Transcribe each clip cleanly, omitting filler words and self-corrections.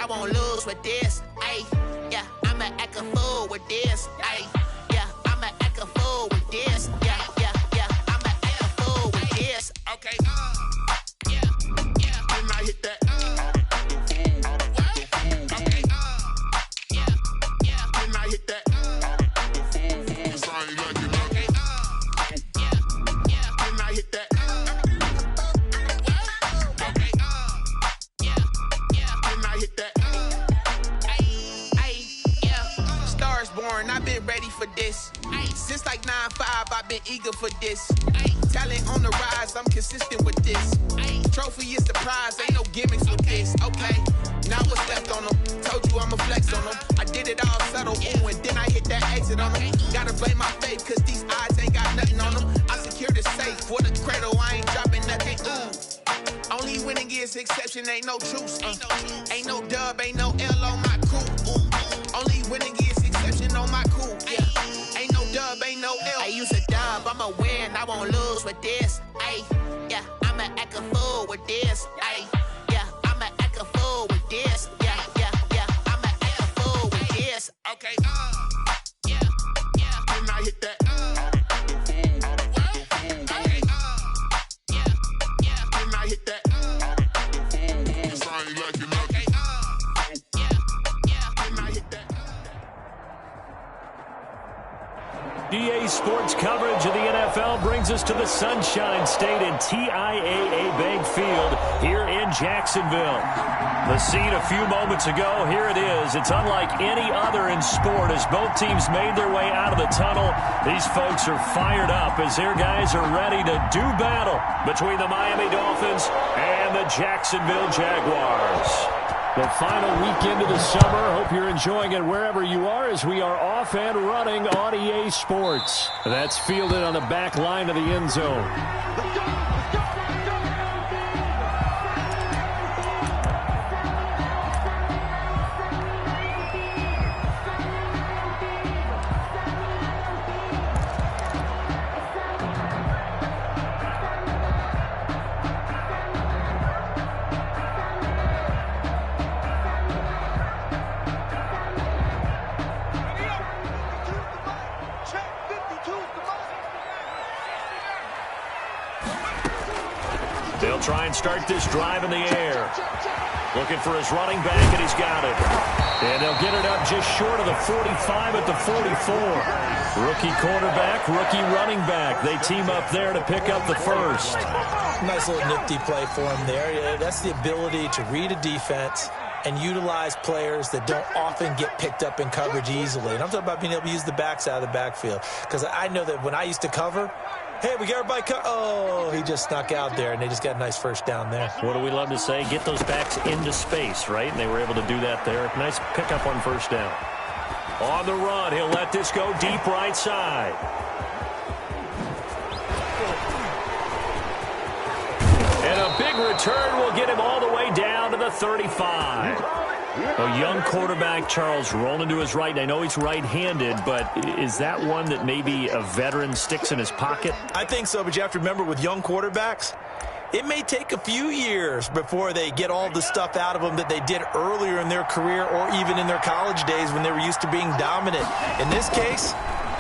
I won't lose with this. Ayy, yeah, I'ma act a fool with this. Ayy, yeah, I'ma act a fool with this. Yeah, yeah, yeah, I'ma act a fool with this. Okay, yeah, yeah, and I hit that. Okay, yeah, yeah, and I hit that. I've been ready for this. Since like 9-5, I've been eager for this. Talent on the rise, I'm consistent with this. Trophy is the prize, ain't no gimmicks with this. Okay, now what's left on them? Told you I'ma flex on them. I did it all subtle, ooh, and then I hit that exit on them. Gotta blame my faith, cause these eyes ain't got nothing on them. I secured the safe for the cradle, I ain't dropping nothing, ooh. Only winning is exception, ain't no truce. Ain't no dub, ain't no L on my crew. Only winning is exception on my crew. Yeah. Ain't no dub, ain't no L. I use a dub, I'ma win, I won't lose with this. Ay, yeah, I'ma act a fool with this. Ay, yeah, I'ma act a fool with this. Yeah, yeah, yeah, I'ma act a fool with this. Okay, yeah, yeah, and I hit that. Okay, yeah, yeah, and I hit that. EA Sports coverage of the NFL brings us to the Sunshine State and TIAA Bank Field here in Jacksonville. The scene a few moments ago, here it is. It's unlike any other in sport as both teams made their way out of the tunnel. These folks are fired up as their guys are ready to do battle between the Miami Dolphins and the Jacksonville Jaguars. The final weekend of the summer. Hope you're enjoying it wherever you are as we are off and running on EA Sports. That's fielded on the back line of the end zone. They'll try and start this drive in the air. Looking for his running back, and he's got it. And they'll get it up just short of the 45 at the 44. Rookie quarterback, rookie running back. They team up there to pick up the first. Nice little nifty play for him there. Yeah, that's the ability to read a defense and utilize players that don't often get picked up in coverage easily. And I'm talking about being able to use the backs out of the backfield. Because I know that when I used to cover, hey, we got everybody oh, he just snuck out there, and they just got a nice first down there. What do we love to say? Get those backs into space, right? And they were able to do that there. Nice pickup on first down. On the run, he'll let this go deep right side. And a big return will get him all the way down to the 35. A young quarterback, Charles, rolling to his right. I know he's right-handed, but is that one that maybe a veteran sticks in his pocket? I think so, but you have to remember with young quarterbacks, it may take a few years before they get all the stuff out of them that they did earlier in their career or even in their college days when they were used to being dominant. In this case,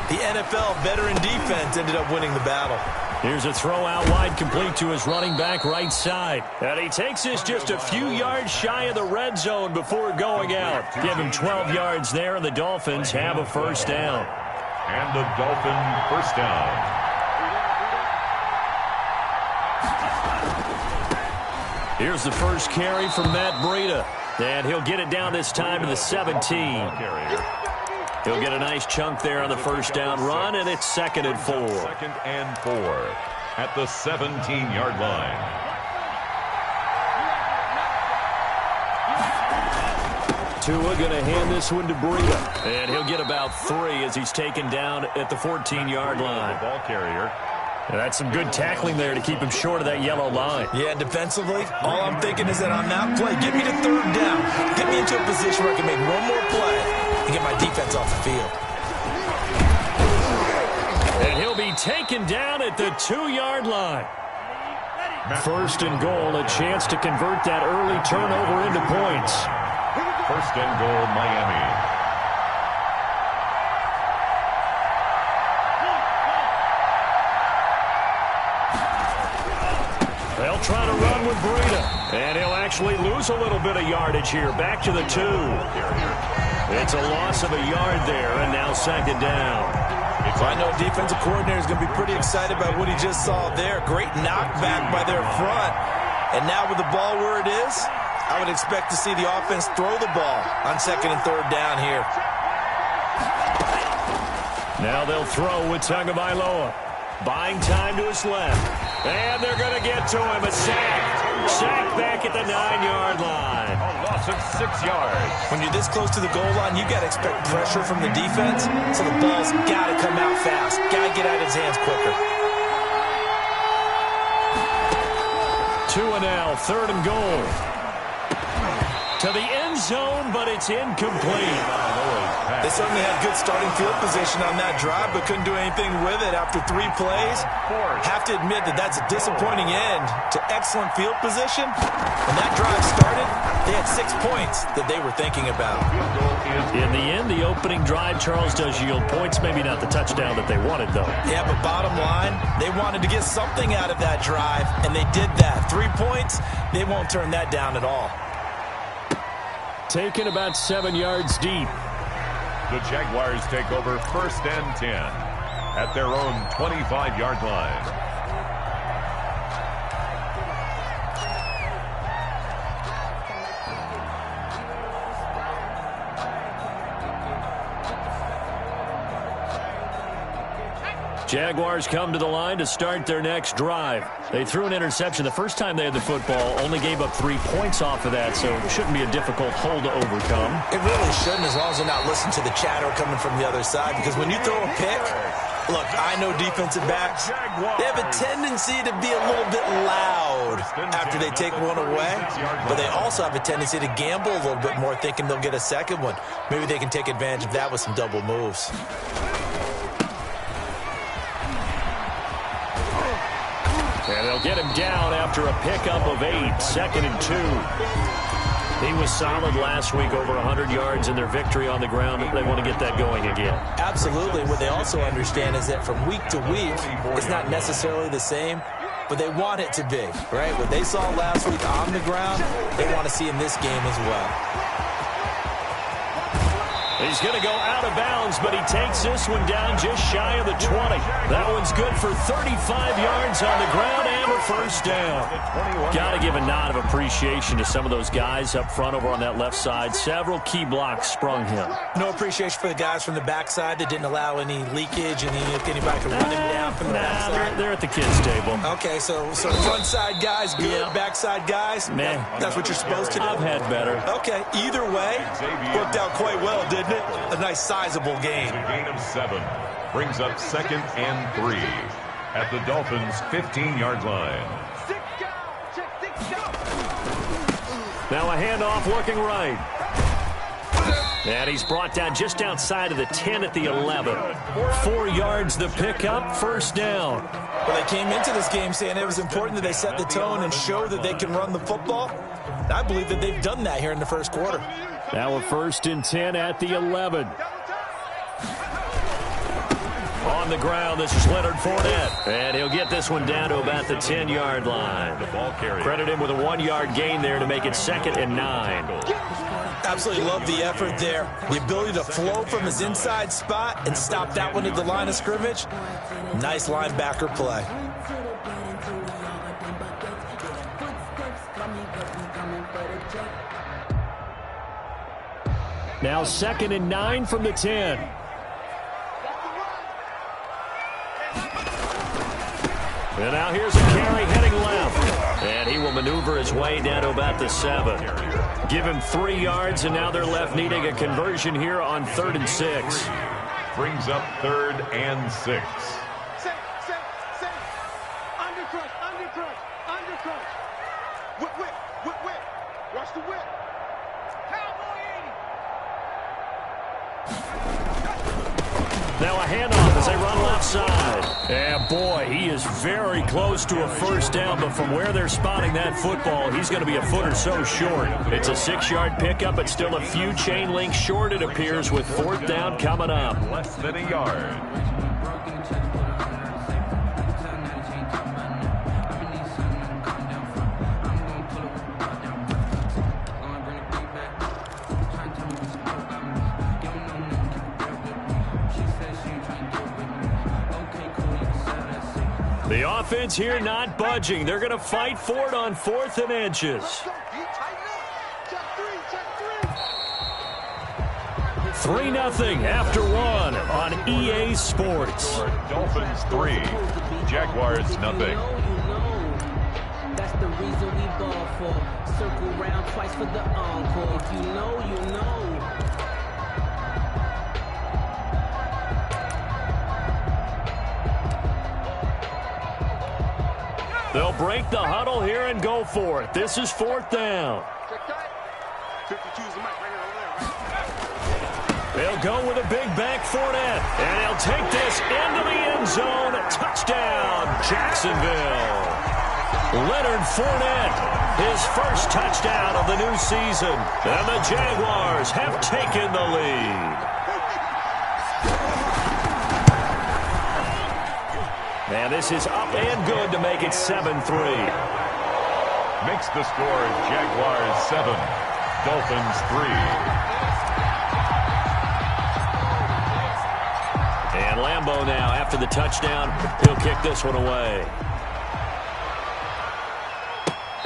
the NFL veteran defense ended up winning the battle. Here's a throw out wide, complete to his running back right side. And he takes this just a few yards shy of the red zone before going out. Give him 12 yards there, and the Dolphins have a first down. And the Dolphin first down. Here's the first carry from Matt Breida. And he'll get it down this time to the 17. He'll get a nice chunk there on the first down run, and it's 2nd and 4. 2nd and 4 at the 17-yard line. Tua going to hand this one to Breida. And he'll get about 3 as he's taken down at the 14-yard line. Ball carrier. And that's some good tackling there to keep him short of that yellow line. Yeah, defensively, all I'm thinking is that on that play, get me to 3rd down. Get me into a position where I can make one more play and get my defense off the field. And he'll be taken down at the 2-yard line. 1st and goal, a chance to convert that early turnover into points. First and goal, Miami. They'll try to run with Breida. And he'll actually lose a little bit of yardage here. Back to the 2. It's a loss of a yard there, and now second down. I know defensive coordinator is going to be pretty excited about what he just saw there. Great knockback by their front. And now with the ball where it is, I would expect to see the offense throw the ball on second and third down here. Now they'll throw with Tagovailoa. Buying time to his left. And they're going to get to him. A sack. Sack back at the 9-yard line. A loss of 6 yards. When you're this close to the goal line, you got to expect pressure from the defense. So the ball's got to come out fast. Got to get out of his hands quicker. 2 and now, third and goal. To the end zone, but it's incomplete. They certainly had good starting field position on that drive, but couldn't do anything with it after 3 plays. Have to admit that that's a disappointing end to excellent field position. When that drive started, they had 6 points that they were thinking about. In the end, the opening drive, Charles, does yield points. Maybe not the touchdown that they wanted, though. Yeah, but bottom line, they wanted to get something out of that drive, and they did that. 3 points, they won't turn that down at all. Taken about 7 yards deep. The Jaguars take over first and 10 at their own 25-yard line. Jaguars come to the line to start their next drive. They threw an interception the first time they had the football, only gave up 3 points off of that, so it shouldn't be a difficult hole to overcome. It really shouldn't, as long as they're not listening to the chatter coming from the other side, because when you throw a pick, look, I know defensive backs, they have a tendency to be a little bit loud after they take one away, but they also have a tendency to gamble a little bit more, thinking they'll get a second one. Maybe they can take advantage of that with some double moves. And they'll get him down after a pickup of 8, second and 2. He was solid last week, over 100 yards in their victory on the ground. They want to get that going again. Absolutely. What they also understand is that from week to week, it's not necessarily the same, but they want it to be, right? What they saw last week on the ground, they want to see in this game as well. He's going to go out of bounds, but he takes this one down just shy of the 20. That one's good for 35 yards on the ground and a first down. Got to give a nod of appreciation to some of those guys up front over on that left side. Several key blocks sprung him. No appreciation for the guys from the backside that didn't allow any leakage and if anybody could run him down from the backside. They're at the kids' table. Okay, so front side guys good, yeah. Backside guys, man, that's what you're supposed to do. I've had better. Okay, either way, worked out quite well, didn't it? A nice sizable gain. A gain of 7 brings up second and 3 at the Dolphins' 15-yard line. Now a handoff looking right. And he's brought down just outside of the 10 at the 11. 4 yards the pickup, first down. Well, they came into this game saying it was important that they set the tone and show that they can run the football. I believe that they've done that here in the first quarter. Now a first and 10 at the 11. On the ground, this is Leonard Fournette. And he'll get this one down to about the 10-yard line. The ball carrier. Credit him with a 1-yard gain there to make it second and 9. Absolutely love the effort there. The ability to flow from his inside spot and stop that one at the line of scrimmage. Nice linebacker play. Now second and 9 from the 10. And now here's a carry heading left. And he will maneuver his way down to about the 7. Give him 3 yards, and now they're left needing a conversion here on 3rd and 6. Brings up 3rd and 6. Watch the whip. Now a handoff as they run left side. And boy, he is very close to a first down, but from where they're spotting that football, he's going to be a foot or so short. It's a 6-yard pickup, but still a few chain links short, it appears, with fourth down coming up. Less than a yard. The offense here not budging. They're going to fight for it on 4th and inches. 3-0 after 1 on EA Sports. Dolphins 3, Jaguars nothing. That's the reason we ball for. Circle round twice for the encore. If you know, you know. They'll break the huddle here and go for it. This is 4th down. They'll go with a big back Fournette, and he'll take this into the end zone. Touchdown, Jacksonville. Leonard Fournette, his first touchdown of the new season. And the Jaguars have taken the lead. And this is up and good to make it 7-3. Makes the score Jaguars 7, Dolphins 3. And Lambeau now, after the touchdown, he'll kick this one away.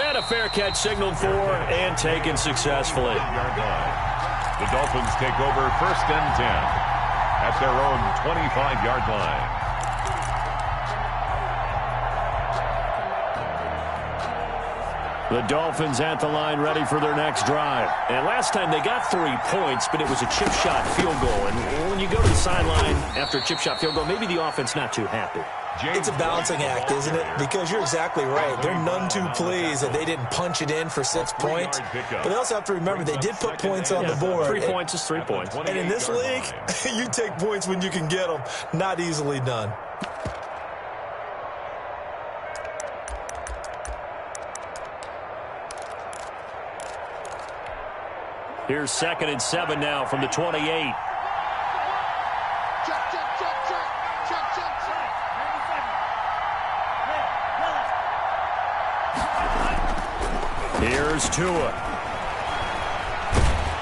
And a fair catch signaled for and taken successfully. The Dolphins take over 1st and 10 at their own 25-yard line. The Dolphins at the line ready for their next drive. And last time they got 3 points, but it was a chip shot field goal. And when you go to the sideline after a chip shot field goal, maybe the offense not too happy. It's a balancing act, isn't it? Because you're exactly right. They're none too pleased that they didn't punch it in for 6 points. But they also have to remember they did put points on the board. 3 points is 3 points. And in this league, you take points when you can get them. Not easily done. Here's 2nd and 7 now from the 28. Here's Tua.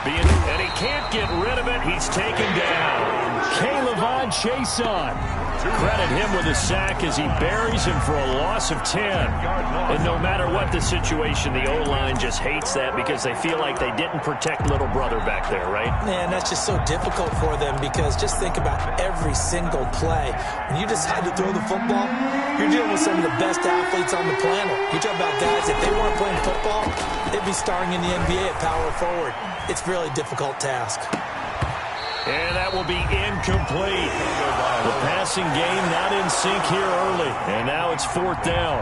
And he can't get rid of it. He's taken down. K'Lavon Chaisson. Credit him with a sack as he buries him for a loss of 10. And no matter what the situation, the O-line just hates that because they feel like they didn't protect little brother back there, right? Man, that's just so difficult for them because just think about every single play. When you decide to throw the football, you're dealing with some of the best athletes on the planet. You talk about guys, if they weren't playing football, they'd be starring in the NBA at power forward. It's a really difficult task. And that will be incomplete. The passing game not in sync here early. And now it's 4th down.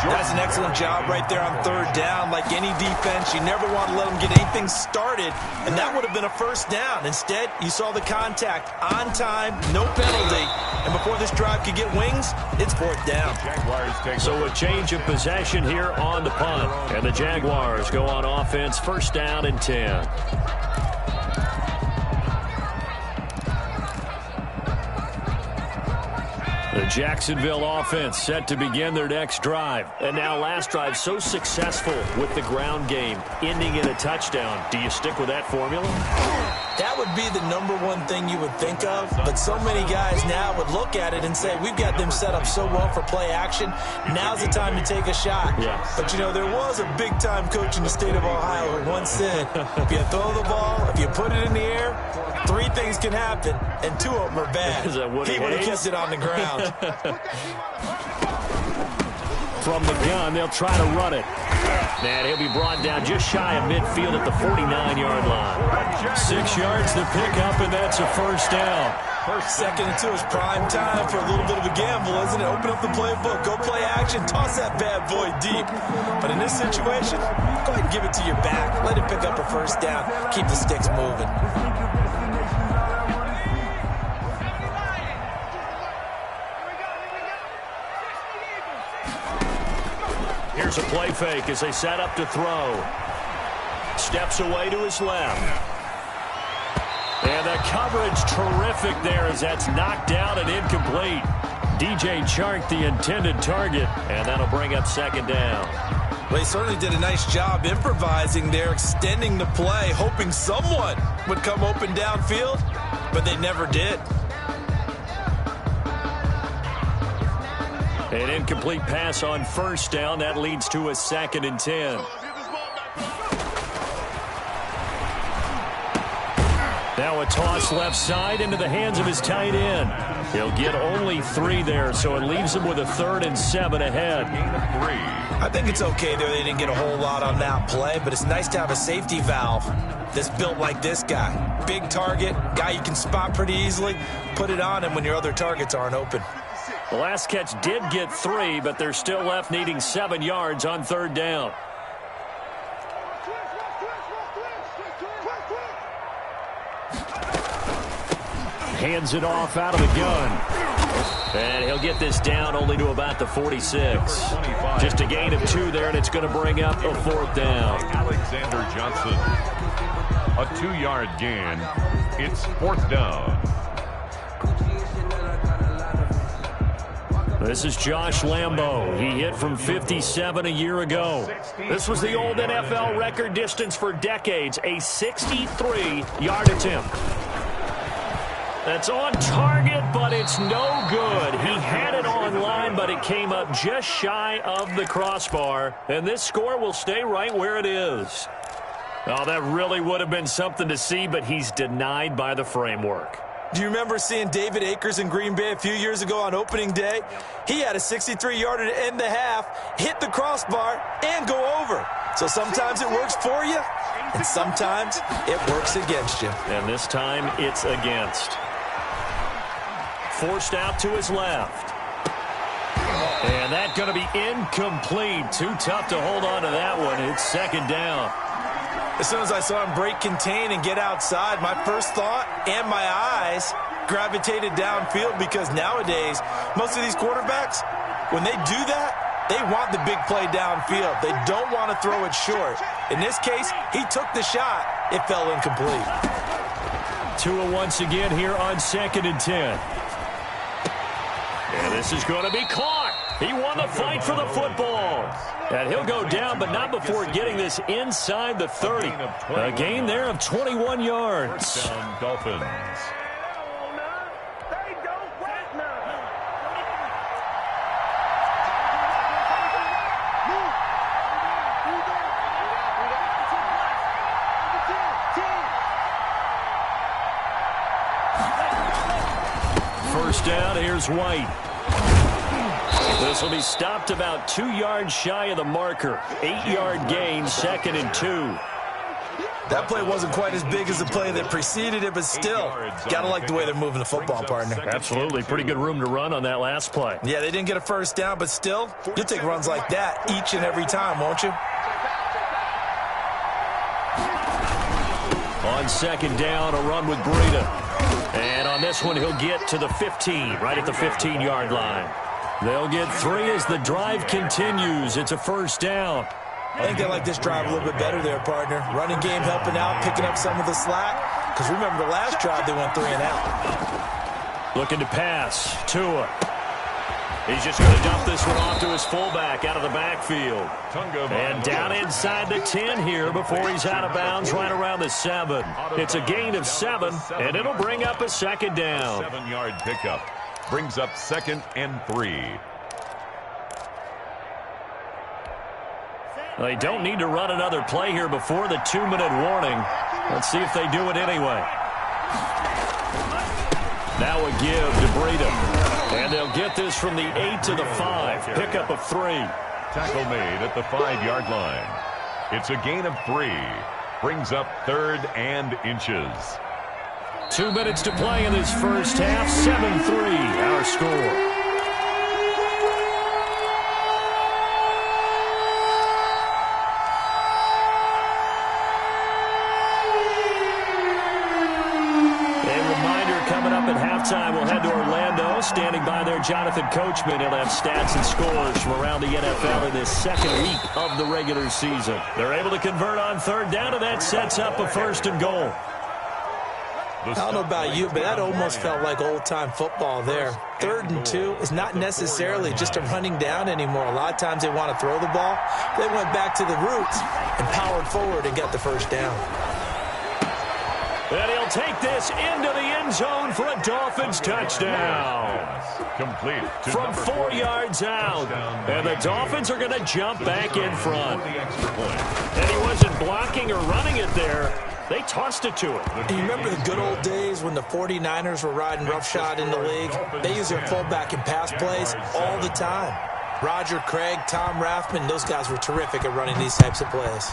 That's an excellent job right there on 3rd down. Like any defense, you never want to let them get anything started. And that would have been a first down. Instead, you saw the contact on time, no penalty. And before this drive could get wings, it's 4th down. So a change of possession here on the punt. And the Jaguars go on offense, 1st down and 10. The Jacksonville offense set to begin their next drive. And now last drive so successful with the ground game, ending in a touchdown. Do you stick with that formula? That would be the #1 thing you would think of, but so many guys now would look at it and say, we've got them set up so well for play action, now's the time to take a shot. Yeah. But, you know, there was a big-time coach in the state of Ohio who once said, if you throw the ball, if you put it in the air, 3 things can happen, and 2 of them are bad. He would have kept it on the ground. From the gun, they'll try to run it. And he'll be brought down just shy of midfield at the 49-yard line. 6 yards to pick up, and that's a first down. 2nd and 2 is prime time for a little bit of a gamble, isn't it? Open up the playbook, go play action, toss that bad boy deep. But in this situation, go ahead and give it to your back. Let it pick up a first down. Keep the sticks moving. Here's a play fake as they set up to throw. Steps away to his left. And the coverage terrific there as that's knocked down and incomplete. DJ Chark, the intended target, and that'll bring up second down. Well, he certainly did a nice job improvising there, extending the play, hoping someone would come open downfield, but they never did. An incomplete pass on first down. That leads to a 2nd and 10. Now a toss left side into the hands of his tight end. He'll get only 3 there, so it leaves him with a 3rd and 7 ahead. I think it's okay there. They didn't get a whole lot on that play, but it's nice to have a safety valve that's built like this guy. Big target, guy you can spot pretty easily. Put it on him when your other targets aren't open. The last catch did get 3, but they're still left needing 7 yards on 3rd down. Hands it off out of the gun. And he'll get this down only to about the 46. Just a gain of 2 there, and it's going to bring up a 4th down. Alexander Johnson. A 2-yard gain. It's 4th down. This is Josh Lambo. He hit from 57 a year ago. This was the old NFL record distance for decades, a 63-yard attempt. That's on target, but it's no good. He had it on line, but it came up just shy of the crossbar, and this score will stay right where it is. Oh, that really would have been something to see, but he's denied by the framework. Do you remember seeing David Akers in Green Bay a few years ago on opening day? He had a 63-yarder to end the half, hit the crossbar, and go over. So sometimes it works for you, and sometimes it works against you. And this time, it's against. Forced out to his left. And that's going to be incomplete. Too tough to hold on to that one. It's 2nd down. As soon as I saw him break contain and get outside, my first thought and my eyes gravitated downfield, because nowadays, most of these quarterbacks, when they do that, they want the big play downfield. They don't want to throw it short. In this case, he took the shot. It fell incomplete. Tua once again here on 2nd and 10. And this is going to be caught. He won the fight for the football. And he'll go down, but not before getting this inside the 30. A gain there of 21 yards. Down Dolphins. First down, here's White. This will be stopped about 2 yards shy of the marker. 8-yard gain, 2nd and 2. That play wasn't quite as big as the play that preceded it, but still, got to like the way they're moving the football, partner. Absolutely. Pretty good room to run on that last play. Yeah, they didn't get a first down, but still, you'll take runs like that each and every time, won't you? On 2nd down, a run with Breida. And on this one, he'll get to the 15, right at the 15-yard line. They'll get 3 as the drive continues. It's a first down. I think they like this drive a little bit better there, partner. Running game helping out, picking up some of the slack. Because remember, the last drive, they went 3 and out. Looking to pass. Tua. He's just going to dump this one off to his fullback out of the backfield. And down inside the 10 here before he's out of bounds right around the 7. It's a gain of 7, and it'll bring up a 2nd down. 7-yard pickup. Brings up 2nd and 3. They don't need to run another play here before the 2-minute warning. Let's see if they do it anyway. Now a give to Breida. And they'll get this from the 8 to the 5. Pickup of 3. Tackle made at the 5-yard line. It's a gain of 3. Brings up 3rd and inches. 2 minutes to play in this first half. 7-3, our score. A reminder, coming up at halftime, we'll head to Orlando, standing by there, Jonathan Coachman. He'll have stats and scores from around the NFL in this second week of the regular season. They're able to convert on third down, and that sets up a first and goal. I don't know about you, but that almost felt like old-time football there. 3rd and 2 is not necessarily just a running down anymore. A lot of times they want to throw the ball. They went back to the roots and powered forward and got the first down. And he'll take this into the end zone for a Dolphins touchdown. Complete from 4 yards out. And the Dolphins are going to jump back in front. And he wasn't blocking or running it there. They tossed it to him. And you remember the good old days when the 49ers were riding roughshod in the league? They use their fullback in pass plays all the time. Roger Craig, Tom Rathman, those guys were terrific at running these types of plays.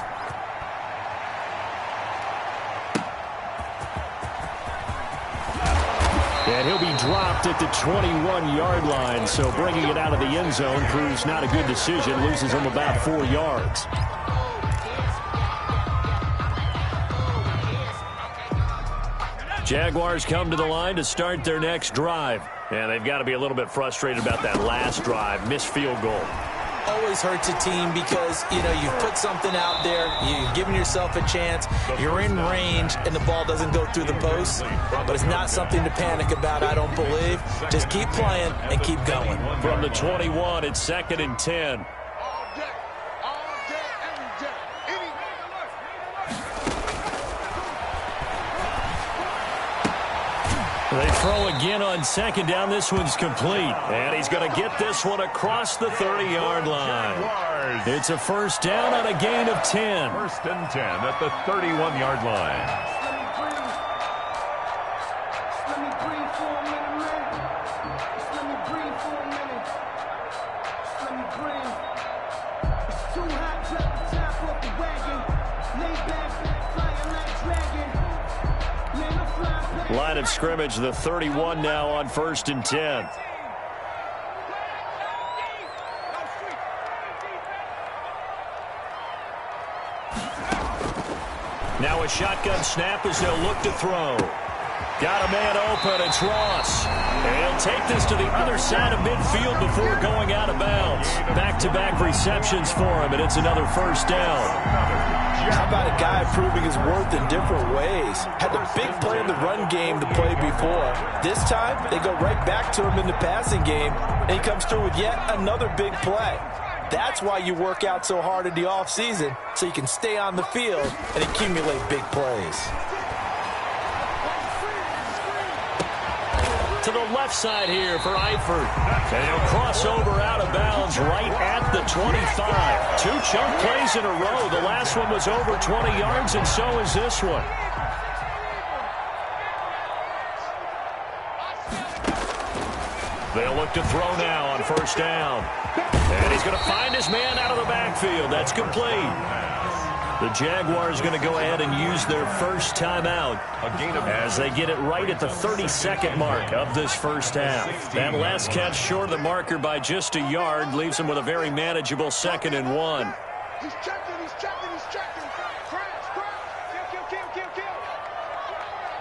And he'll be dropped at the 21-yard line, so bringing it out of the end zone proves not a good decision, loses him about 4 yards. Jaguars come to the line to start their next drive. And they've got to be a little bit frustrated about that last drive, missed field goal. Always hurts a team because, you know, you've put something out there, you've given yourself a chance, you're in range, and the ball doesn't go through the post. But it's not something to panic about, I don't believe. Just keep playing and keep going. From the 21, it's 2nd and 10. They throw again on 2nd down. This one's complete. And he's going to get this one across the 30-yard line. It's a first down on a gain of 10. 1st and 10 at the 31-yard line. Line of scrimmage, the 31 now on 1st and 10. Now a shotgun snap as they'll look to throw. Got a man open, it's Ross. And he'll take this to the other side of midfield before going out of bounds. Back-to-back receptions for him, and it's another first down. How about a guy proving his worth in different ways? Had the big play in the run game to play before. This time, they go right back to him in the passing game, and he comes through with yet another big play. That's why you work out so hard in the offseason, so you can stay on the field and accumulate big plays. To the left side here for Eifert. And he'll cross over out of bounds right at the 25. 2 chunk plays in a row. The last one was over 20 yards, and so is this one. They'll look to throw now on first down. And he's going to find his man out of the backfield. That's complete. The Jaguars going to go ahead and use their first timeout as they get it right at the 32nd mark of this first half. That last catch short of the marker by just a yard leaves them with a very manageable 2nd and 1. He's checking, he's checking, he's checking. Crash. Kill.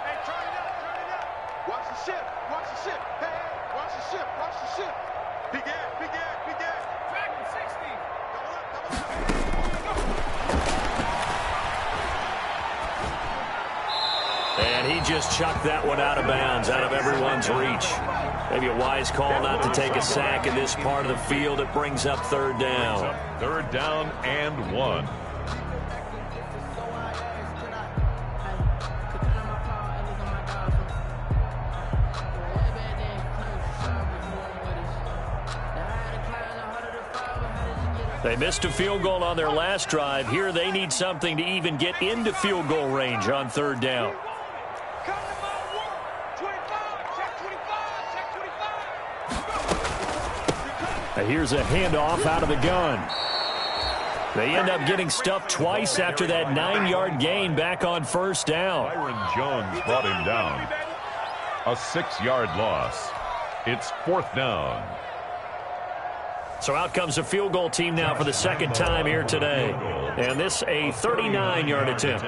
Hey, turn it up. Watch the ship. Hey, watch the ship. Big air. Dragon 60. Double up. And he just chucked that one out of bounds, out of everyone's reach. Maybe a wise call not to take a sack in this part of the field. It brings up 3rd down. 3rd down and 1. They missed a field goal on their last drive. Here they need something to even get into field goal range on 3rd down. And here's a handoff out of the gun. They end up getting stuffed twice after that 9-yard gain back on first down. Byron Jones brought him down. A 6-yard loss. It's 4th down. So out comes the field goal team now for the 2nd time here today. And this a 39-yard attempt.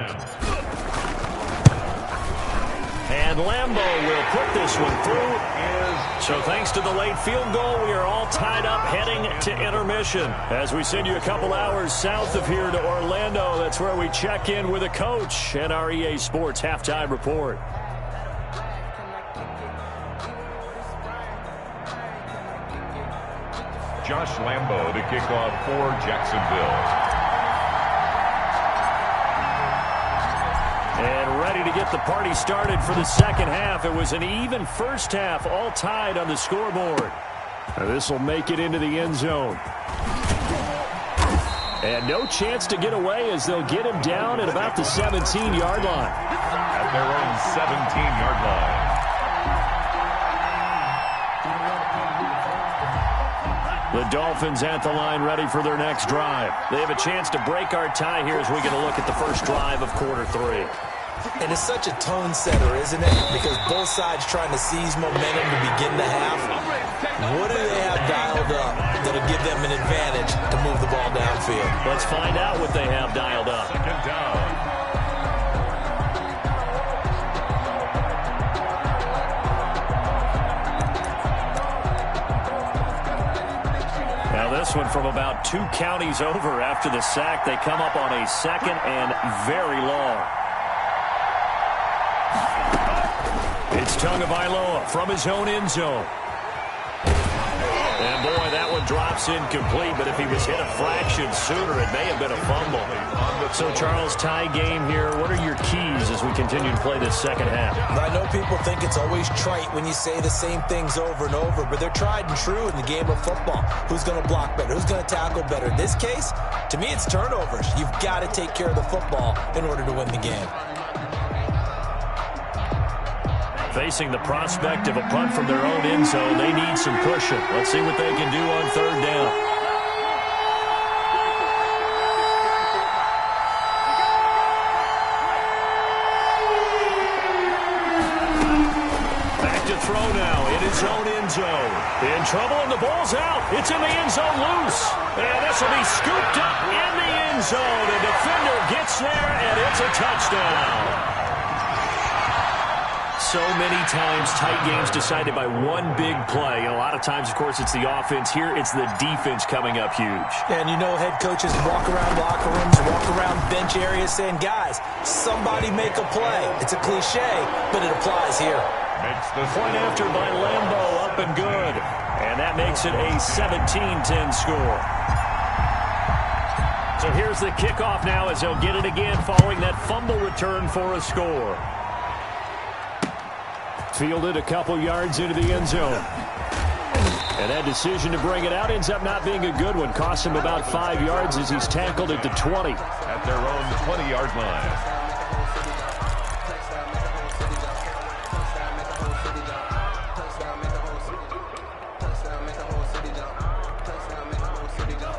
And Lambeau will put this one through. So thanks to the late field goal, we are all tied up heading to intermission. As we send you a couple hours south of here to Orlando, that's where we check in with a coach and our EA Sports halftime report. Josh Lambeau to kick off for Jacksonville. And ready to get the party started for the second half. It was an even first half, all tied on the scoreboard. This will make it into the end zone. And no chance to get away as they'll get him down at about the 17-yard line. At their own 17-yard line. The Dolphins at the line ready for their next drive. They have a chance to break our tie here as we get a look at the first drive of quarter 3. And it's such a tone setter, isn't it? Because both sides trying to seize momentum to begin the half. What do they have dialed up that'll give them an advantage to move the ball downfield? Let's find out what they have dialed up. Second down. Now this one from about 2 counties over after the sack. They come up on a second and very long. It's Tagovailoa from his own end zone. And boy, that one drops incomplete, but if he was hit a fraction sooner, it may have been a fumble. So, Charles, tie game here. What are your keys as we continue to play this second half? I know people think it's always trite when you say the same things over and over, but they're tried and true in the game of football. Who's going to block better? Who's going to tackle better? In this case, to me, it's turnovers. You've got to take care of the football in order to win the game. Facing the prospect of a punt from their own end zone, they need some cushion. Let's see what they can do on third down. Back to throw now in his own end zone. In trouble, and the ball's out. It's in the end zone loose. And this will be scooped up in the end zone. A defender gets there, and it's a touchdown. So many times tight games decided by one big play. And a lot of times, of course, it's the offense. Here, it's the defense coming up huge. And you know head coaches walk around locker rooms, walk around bench areas saying, guys, somebody make a play. It's a cliche, but it applies here. Makes the point after by Lambeau, up and good. And that makes it a 17-10 score. So here's the kickoff now as they'll get it again following that fumble return for a score. Fielded a couple yards into the end zone. And that decision to bring it out ends up not being a good one. Costs him about 5 yards as he's tackled at the 20. At their own 20-yard line.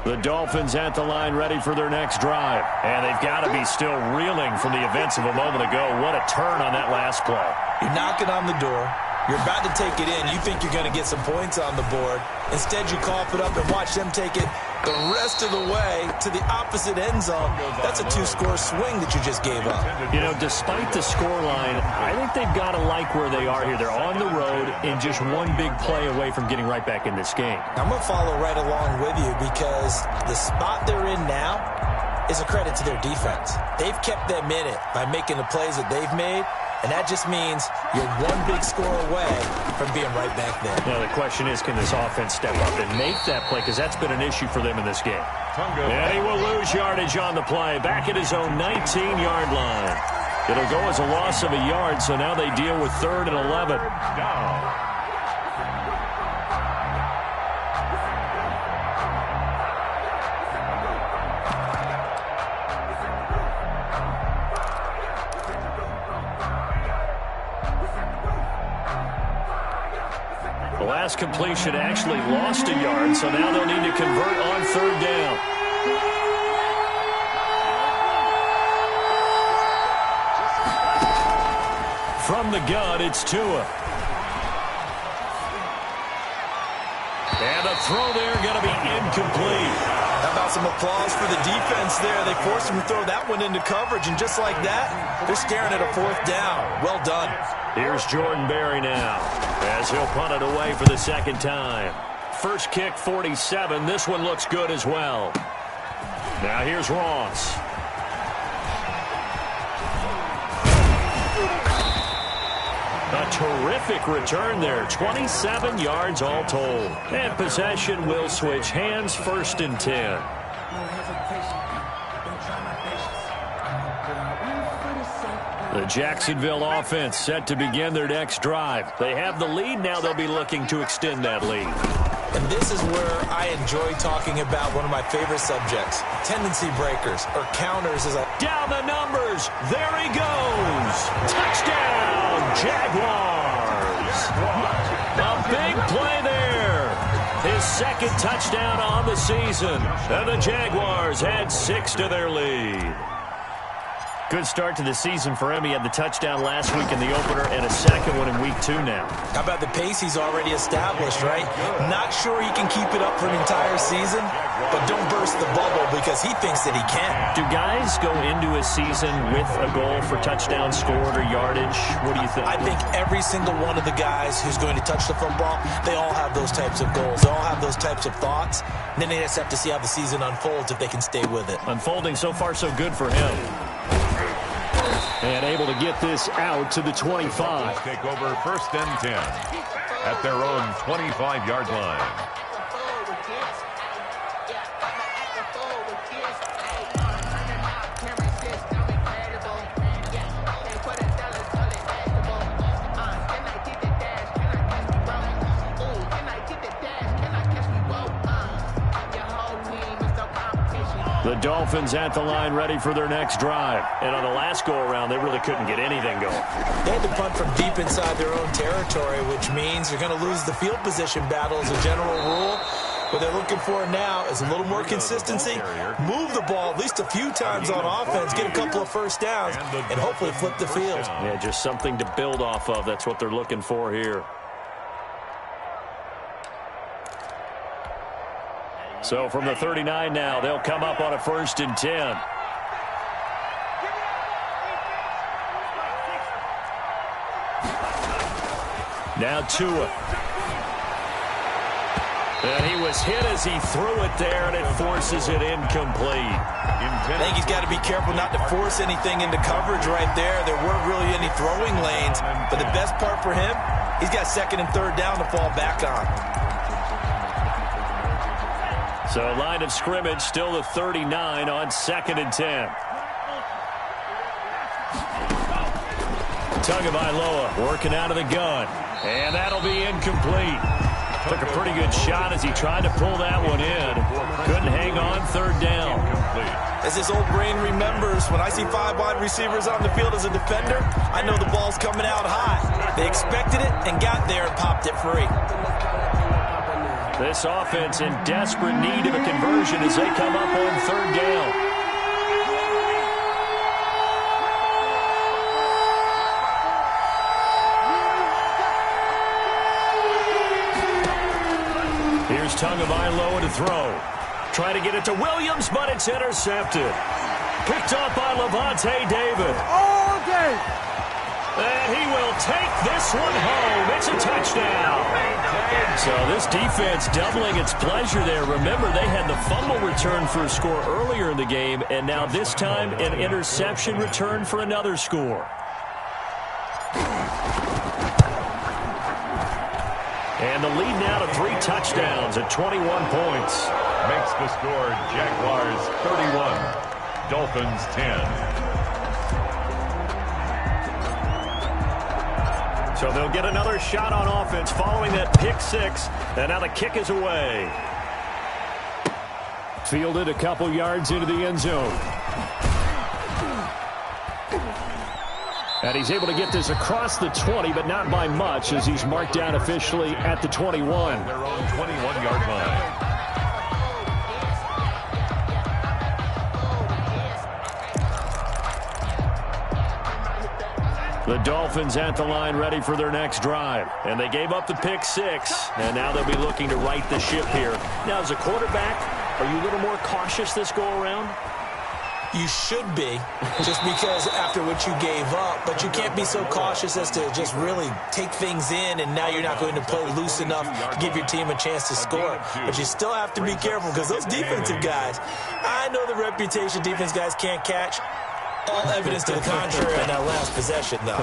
The Dolphins at the line ready for their next drive. And they've got to be still reeling from the events of a moment ago. What a turn on that last play. You're knocking on the door. You're about to take it in. You think you're going to get some points on the board. Instead, you cough it up and watch them take it the rest of the way to the opposite end zone. That's a 2-score swing that you just gave up. You know, despite the scoreline, I think they've got to like where they are here. They're on the road and just one big play away from getting right back in this game. I'm going to follow right along with you because the spot they're in now is a credit to their defense. They've kept them in it by making the plays that they've made. And that just means you're one big score away from being right back there. Now, the question is, can this offense step up and make that play? Because that's been an issue for them in this game. And he will lose yardage on the play. Back at his own 19-yard line. It'll go as a loss of a yard, so now they deal with 3rd and 11. Down. The last completion actually lost a yard, so now they'll need to convert on 3rd down. From the gun, it's Tua. And the throw there going to be incomplete. How about some applause for the defense there? They forced him to throw that one into coverage, and just like that, they're staring at a 4th down. Well done. Here's Jordan Berry now, as he'll punt it away for the second time. First kick, 47. This one looks good as well. Now here's Ross. A terrific return there. 27 yards all told. And possession will switch hands, 1st and 10. The Jacksonville offense set to begin their next drive. They have the lead. Now they'll be looking to extend that lead. And this is where I enjoy talking about one of my favorite subjects, tendency breakers or counters. Down the numbers. There he goes. Touchdown, Jaguars. A big play there. His second touchdown on the season. And the Jaguars add 6 to their lead. Good start to the season for him. He had the touchdown last week in the opener and a second one in week 2 now. How about the pace he's already established, right? Not sure he can keep it up for an entire season, but don't burst the bubble because he thinks that he can. Do guys go into a season with a goal for touchdown scored or yardage? What do you think? I think every single one of the guys who's going to touch the football, they all have those types of goals. They all have those types of thoughts. And then they just have to see how the season unfolds if they can stay with it. Unfolding so far so good for him. And able to get this out to the 25. Take over 1st and 10 at their own 25-yard line. The Dolphins at the line ready for their next drive. And on the last go-around, they really couldn't get anything going. They had to punt from deep inside their own territory, which means they're going to lose the field position battle as a general rule. What they're looking for now is a little more consistency. Move the ball at least a few times on offense, get a couple of first downs, and hopefully flip the field. Yeah, just something to build off of. That's what they're looking for here. So from the 39 now, they'll come up on a 1st and 10. Now Tua. And he was hit as he threw it there, and it forces it incomplete. I think he's got to be careful not to force anything into coverage right there. There weren't really any throwing lanes. But the best part for him, he's got 2nd and 3rd down to fall back on. So line of scrimmage still the 39 on 2nd and 10. Tagovailoa working out of the gun. And that'll be incomplete. Took a pretty good shot as he tried to pull that one in. Couldn't hang on 3rd down. As his old brain remembers, when I see 5 wide receivers on the field as a defender, I know the ball's coming out high. They expected it and got there and popped it free. This offense in desperate need of a conversion as they come up on 3rd down. Here's Tagovailoa to throw. Trying to get it to Williams, but it's intercepted. Picked up by Levante David. All day. And he will take this one home. It's a touchdown. So this defense doubling its pleasure there. Remember, they had the fumble return for a score earlier in the game, and now this time an interception return for another score. And the lead now to 3 touchdowns at 21 points. Makes the score Jaguars 31, Dolphins 10. So they'll get another shot on offense following that pick 6. And now the kick is away. Fielded a couple yards into the end zone. And he's able to get this across the 20, but not by much, as he's marked down officially at the 21. Their own 21-yard line. The Dolphins at the line ready for their next drive. And they gave up the pick 6. And now they'll be looking to right the ship here. Now, as a quarterback, are you a little more cautious this go-around? You should be, just because after what you gave up. But you can't be so cautious as to just really take things in, and now you're not going to play loose enough to give your team a chance to score. But you still have to be careful, because those defensive guys, I know the reputation defense guys can't catch. All evidence to the contrary in that last possession, though.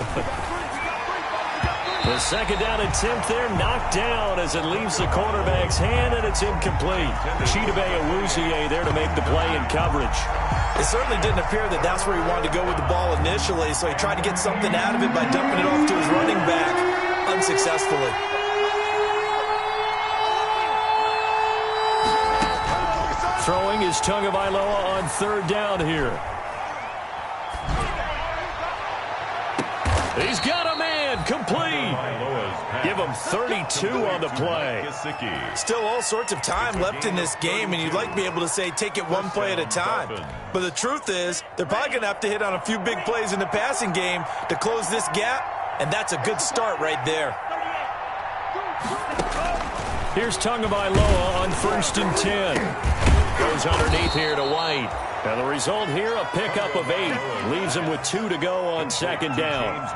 The second down attempt there knocked down as it leaves the cornerback's hand, and it's incomplete. Chidobe Awuzie there to make the play in coverage. It certainly didn't appear that that's where he wanted to go with the ball initially, so he tried to get something out of it by dumping it off to his running back unsuccessfully. Throwing is Tagovailoa on third down here. He's got a man, complete. Give him 32 on the play. Still all sorts of time left in this game, and you'd like to be able to say take it one play at a time. But the truth is, they're probably going to have to hit on a few big plays in the passing game to close this gap, and that's a good start right there. Here's Tagovailoa on 1st and 10. Goes underneath here to White. And the result here, a pickup of 8. Leaves him with 2 to go on second down.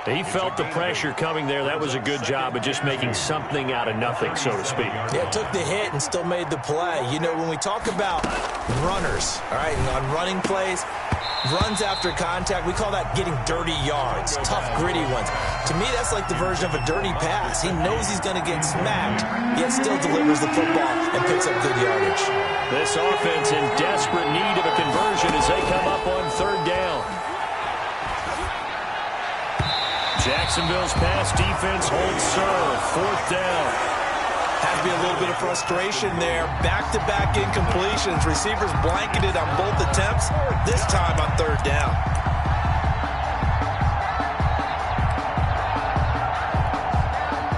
He felt the pressure coming there. That was a good job of just making something out of nothing, so to speak. Yeah, took the hit and still made the play. You know, when we talk about runners, all right, and on running plays, runs after contact, we call that getting dirty yards, tough, gritty ones. To me, that's like the version of a dirty pass. He knows he's going to get smacked, yet still delivers the football and picks up good yardage. This offense in desperate need of a conversion as they come up on third down. Jacksonville's pass defense holds serve. 4th down. Had to be a little bit of frustration there. Back-to-back incompletions. Receivers blanketed on both attempts, this time on third down.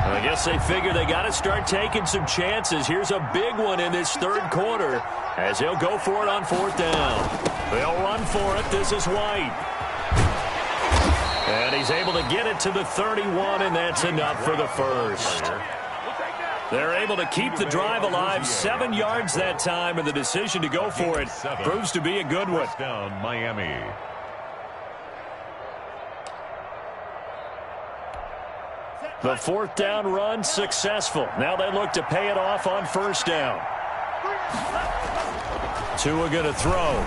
I guess they figure they got to start taking some chances. Here's a big one in this third quarter as they'll go for it on 4th down. They'll run for it. This is White. And he's able to get it to the 31, and that's enough for the first. They're able to keep the drive alive. 7 yards that time, and the decision to go for it proves to be a good one. Down Miami. The 4th down run successful. Now they look to pay it off on 1st down. Tua going to throw.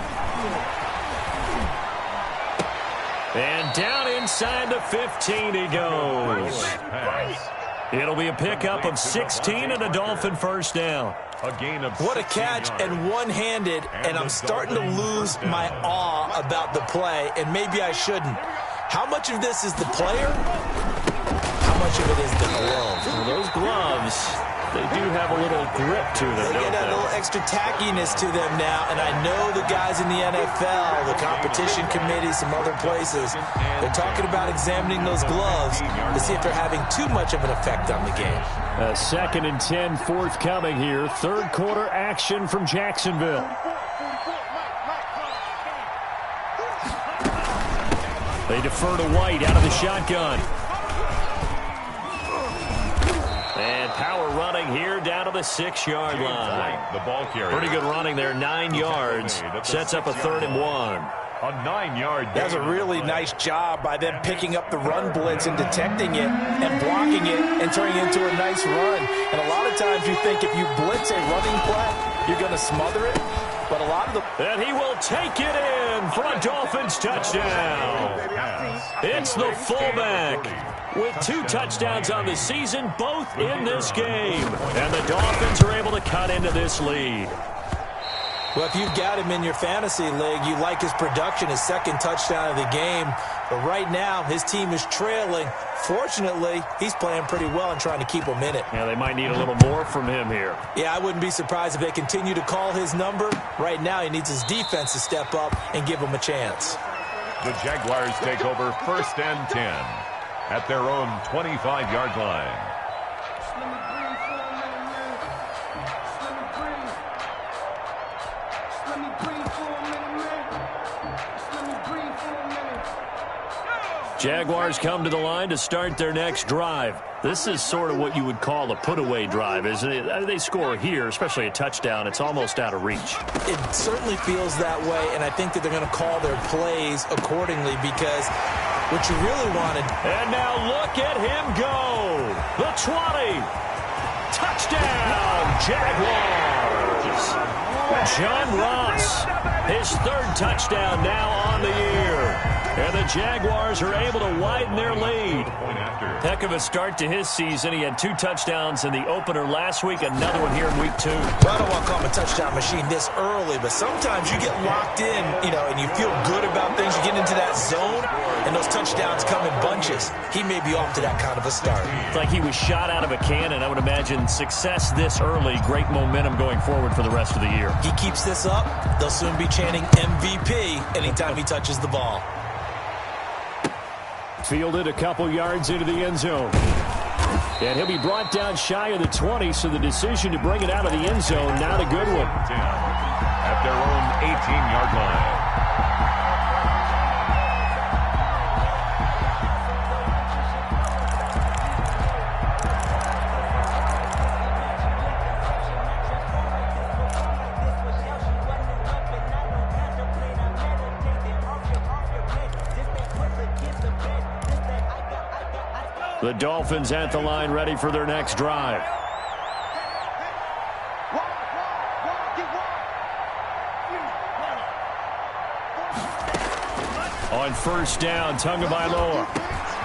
And down inside the 15 he goes. It'll be a pickup of 16 and a Dolphin first down. What a catch, and one-handed, and I'm starting to lose my awe about the play, and maybe I shouldn't. How much of this is the player? How much of it is the glove? Well, those gloves, they do have a little grip to them, They get a little extra tackiness to them now, and I know the guys in the NFL, the competition committee, some other places, they're talking about examining those gloves to see if they're having too much of an effect on the game. 2nd and 10 forthcoming here. Third quarter action from Jacksonville. They defer to White out of the shotgun. And power running here down to the 6-yard line. The ball carrier. Pretty good running there, 9 yards. Sets up a 3rd and 1. A 9-yard. That's a really nice job by them picking up the run blitz and detecting it and blocking it and turning it into a nice run. And a lot of times you think if you blitz a running play, you're going to smother it. But a lot of the... And he will take it in for a Dolphins touchdown. It's the fullback with 2 touchdowns on the season, both in this game. And the Dolphins are able to cut into this lead. Well, if you've got him in your fantasy league, you like his production, his 2nd touchdown of the game. But right now, his team is trailing. Fortunately, he's playing pretty well and trying to keep them in it. Yeah, they might need a little more from him here. Yeah, I wouldn't be surprised if they continue to call his number. Right now, he needs his defense to step up and give him a chance. The Jaguars take over 1st and 10 at their own 25-yard line. Jaguars come to the line to start their next drive. This is sort of what you would call a put-away drive, isn't it? They score here, especially a touchdown. It's almost out of reach. It certainly feels that way, and I think that they're going to call their plays accordingly because what you really wanted. And now look at him go. The 20. Touchdown, Jaguars. John Ross, his third touchdown now on the year. And the Jaguars are able to widen their lead. Heck of a start to his season. He had 2 touchdowns in the opener last week, another one here in week 2. Well, I don't want to call him a touchdown machine this early, but sometimes you get locked in, and you feel good about things. You get into that zone, and those touchdowns come in bunches. He may be off to that kind of a start. It's like he was shot out of a cannon. I would imagine success this early, great momentum going forward for the rest of the year. He keeps this up, they'll soon be chanting MVP anytime he touches the ball. Fielded a couple yards into the end zone. And he'll be brought down shy of the 20, so the decision to bring it out of the end zone, not a good one. At their own 18-yard line. The Dolphins at the line, ready for their next drive. On first down, Tagovailoa.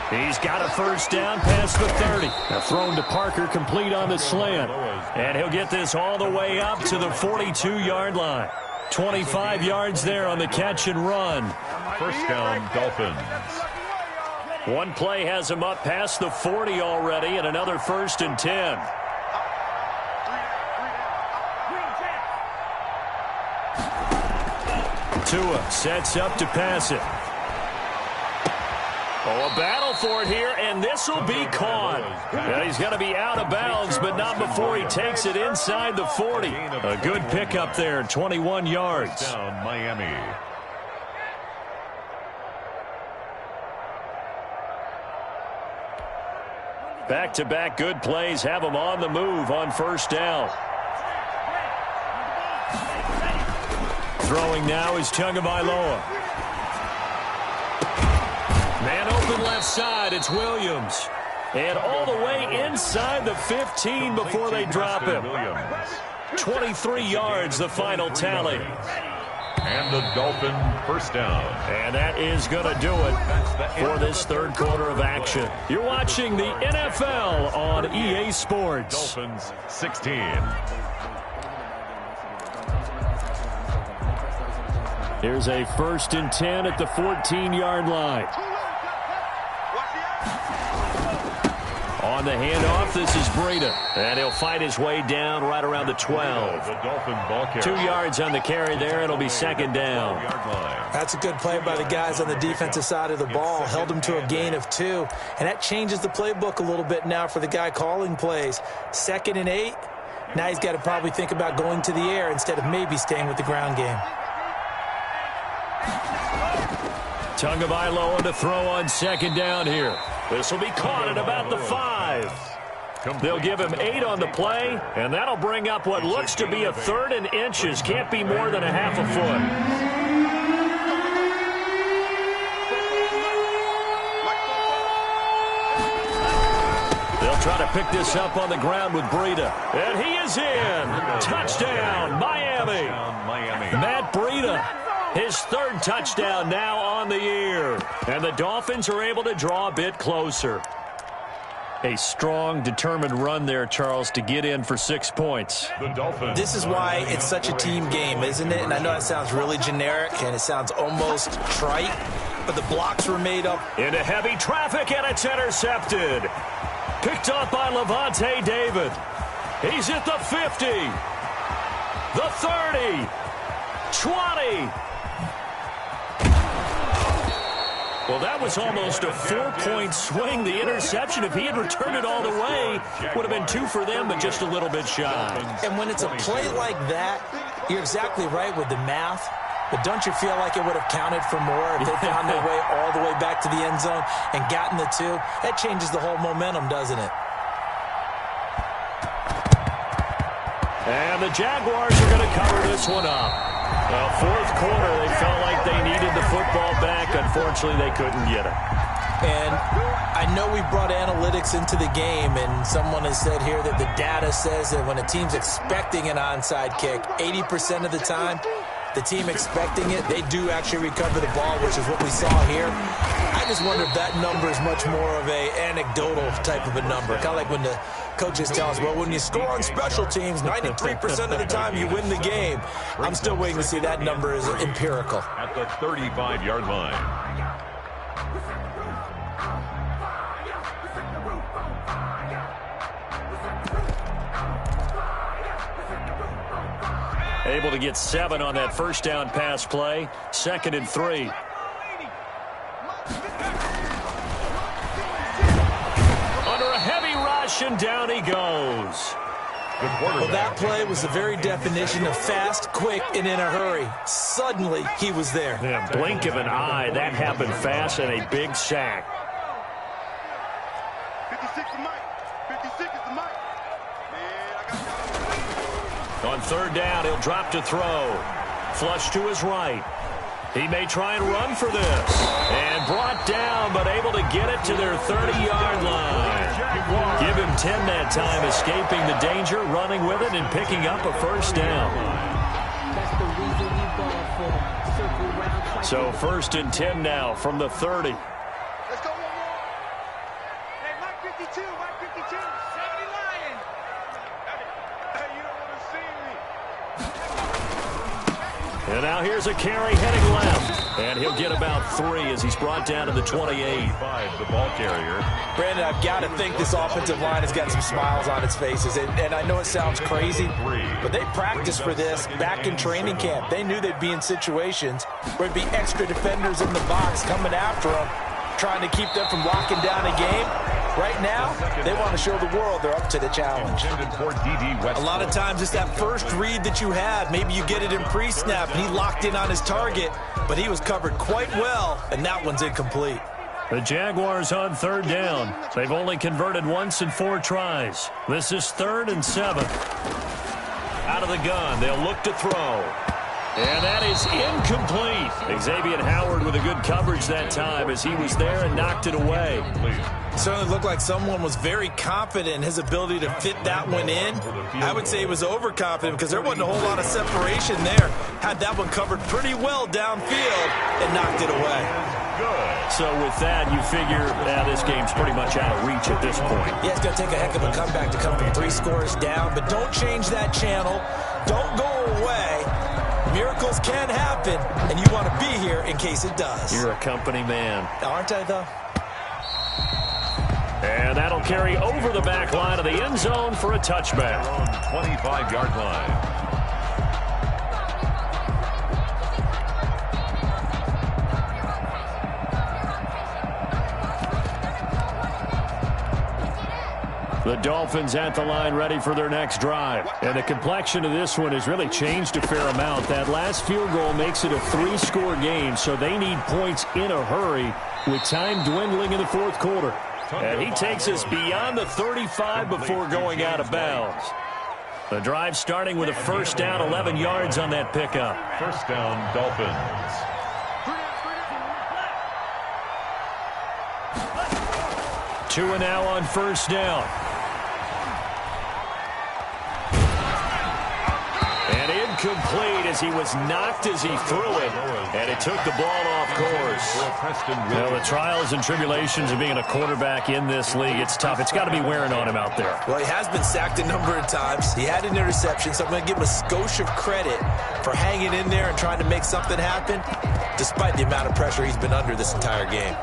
He's got a first down past the 30. A thrown to Parker, complete on the slant. And he'll get this all the way up to the 42-yard line. 25 yards there on the catch and run. First down, Dolphins. One play has him up past the 40 already, and another 1st and 10. Tua sets up to pass it. Oh, a battle for it here, and this will be caught. And he's going to be out of bounds, but not before he takes it inside the 40. A good pickup there, 21 yards. Down, Miami. Back-to-back good plays have him on the move on first down. Throwing now is Tagovailoa. Man open left side, it's Williams. And all the way inside the 15 before they drop him. 23 yards, the final tally. And the Dolphin first down. And that is going to do it for this third quarter of action. You're watching the NFL on EA Sports. Dolphins 16. Here's a 1st and 10 at the 14-yard line. On the handoff, this is Breida. And he'll fight his way down right around the 12. The Dolphin ball carrier. 2 yards on the carry there. It'll be second down. That's a good play by the guys on the defensive side of the ball. Held him to a gain of 2. And that changes the playbook a little bit now for the guy calling plays. 2nd and 8. Now he's got to probably think about going to the air instead of maybe staying with the ground game. Tagovailoa to throw on second down here. This will be caught at about the 5. They'll give him 8 on the play, and that'll bring up what looks to be a 3rd and inches. Can't be more than a half a foot. They'll try to pick this up on the ground with Breida. And he is in. Touchdown, Miami. Matt Breida. His 3rd touchdown now on the year. And the Dolphins are able to draw a bit closer. A strong, determined run there, Charles, to get in for 6 points. The Dolphins. This is why it's such a team game, isn't it? And I know that sounds really generic and it sounds almost trite, but the blocks were made up. Into heavy traffic, and it's intercepted. Picked up by Levante David. He's at the 50. The 30. 20. Well, that was almost a 4-point swing. The interception, if he had returned it all the way, would have been 2 for them, but just a little bit shy. And when it's a play like that, you're exactly right with the math. But don't you feel like it would have counted for more if they found their way all the way back to the end zone and gotten the 2? That changes the whole momentum, doesn't it? And the Jaguars are going to cover this one up. Well, fourth quarter, they felt like they needed the football back. Unfortunately, they couldn't get it. And I know we brought analytics into the game, and someone has said here that the data says that when a team's expecting an onside kick, 80% of the time, the team expecting it, they do actually recover the ball, which is what we saw here. I just wonder if that number is much more of a anecdotal type of a number. Kind of like when the coaches tell us, well, when you score on special teams, 93% of the time you win the game. I'm still waiting to see that number is empirical. At the 35-yard line. Able to get 7 on that first down pass play. 2nd and 3. Under a heavy rush, and down he goes. Well, that play was the very definition of fast, quick, and in a hurry. Suddenly, he was there. Yeah, blink of an eye. That happened fast, and a big sack. 56 is Mike. 56 is the Mike. Man, I got On third down, he'll drop to throw. Flush to his right. He may try and run for this. And brought down, but able to get it to their 30-yard line. Give him 10 that time, escaping the danger, running with it, and picking up a first down. So 1st and 10 now from the 30. Let's go one more. Hey, Mike 52, Mike 52. 70 Lion. Hey, you don't want to see me. And now here's a carry heading left. And he'll get about 3 as he's brought down to the 28. The ball carrier. Brandon, I've got to think this offensive line has got some smiles on its faces. And I know it sounds crazy, but they practiced for this back in training camp. They knew they'd be in situations where it'd be extra defenders in the box coming after them, trying to keep them from locking down a game. Right now, they want to show the world they're up to the challenge. A A lot of times it's that first read that you have. Maybe you get it in pre-snap, and he locked in on his target, but he was covered quite well, and that one's incomplete. The Jaguars on third down. They've only converted once in 4 tries. This is 3rd and 7. Out of the gun, they'll look to throw. And that is incomplete. Xavier Howard with a good coverage that time as he was there and knocked it away. It certainly looked like someone was very confident in his ability to fit that one in. I would say he was overconfident because there wasn't a whole lot of separation there. Had that one covered pretty well downfield and knocked it away. So with that, you figure this game's pretty much out of reach at this point. Yeah, it's going to take a heck of a comeback to come from 3 scores down, but don't change that channel. Don't go away. Miracles can happen, and you want to be here in case it does. You're a company man. Aren't I, though? And that'll carry over the back line of the end zone for a touchback. 25-yard line. The Dolphins at the line ready for their next drive. And the complexion of this one has really changed a fair amount. That last field goal makes it a 3-score game, so they need points in a hurry with time dwindling in the 4th quarter. And he takes us beyond the 35 before going out of bounds. The drive starting with a first down, 11 yards on that pickup. First down, Dolphins. 2 and now on first down. And incomplete as he was knocked as he threw it. And it took the ball off course. Well, the trials and tribulations of being a quarterback in this league, it's tough. It's got to be wearing on him out there. Well, he has been sacked a number of times. He had an interception, so I'm going to give him a skosh of credit for hanging in there and trying to make something happen, despite the amount of pressure he's been under this entire game.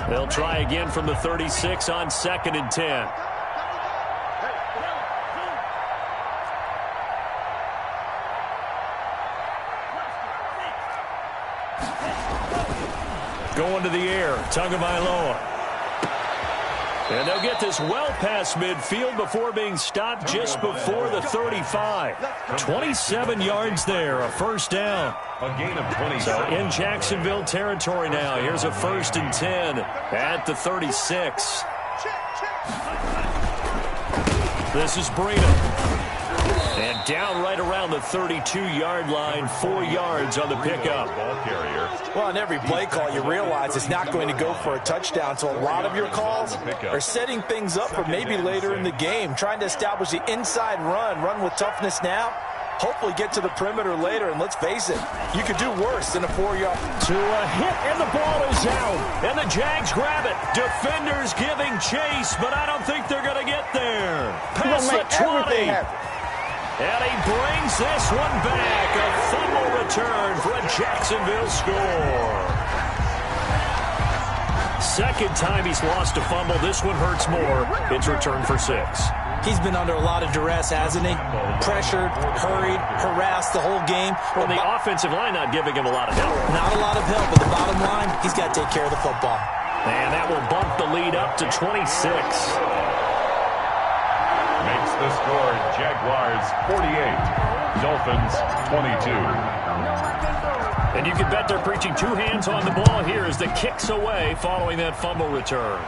They'll try again from the 36 on 2nd and 10. Going to the air, Tagovailoa. And they'll get this well past midfield before being stopped just before the 35. 27 yards there, a first down. A gain of 20. So in Jacksonville territory now. Here's a 1st and 10 at the 36. This is Breida. And down right around the 32-yard line, 4 yards on the pickup. Ball carrier. Well, on every play call, you realize it's not going to go for a touchdown. So a lot of your calls are setting things up for maybe later in the game, trying to establish the inside run with toughness now. Hopefully get to the perimeter later, and let's face it, you could do worse than a 4-yard. To a hit, and the ball is out. And the Jags grab it. Defenders giving chase, but I don't think they're going to get there. Past the 20. And he brings this one back. A fumble return for a Jacksonville score. Second time he's lost a fumble. This one hurts more. It's returned for 6. He's been under a lot of duress, hasn't he? Pressured, hurried, harassed the whole game. Well, the offensive line not giving him a lot of help. Not a lot of help, but the bottom line, he's got to take care of the football. And that will bump the lead up to 26. Makes the score Jaguars 48, Dolphins 22. And you can bet they're preaching 2 hands on the ball here as the kicks away following that fumble return.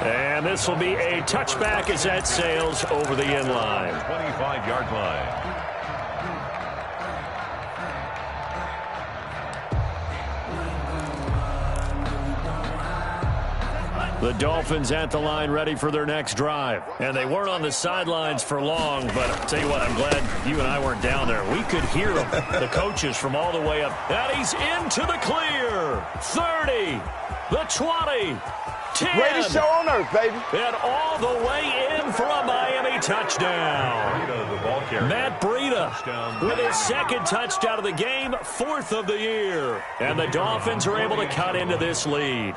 And this will be a touchback as that sails over the end line. 25-yard line. The Dolphins at the line ready for their next drive. And they weren't on the sidelines for long, but I'll tell you what, I'm glad you and I weren't down there. We could hear them, the coaches from all the way up. And he's into the clear. 30, the 20, 10. Greatest show on earth, baby. And all the way in for a Miami touchdown. Matt Breida with his second touchdown of the game, 4th of the year. And the Dolphins are able to cut into this lead.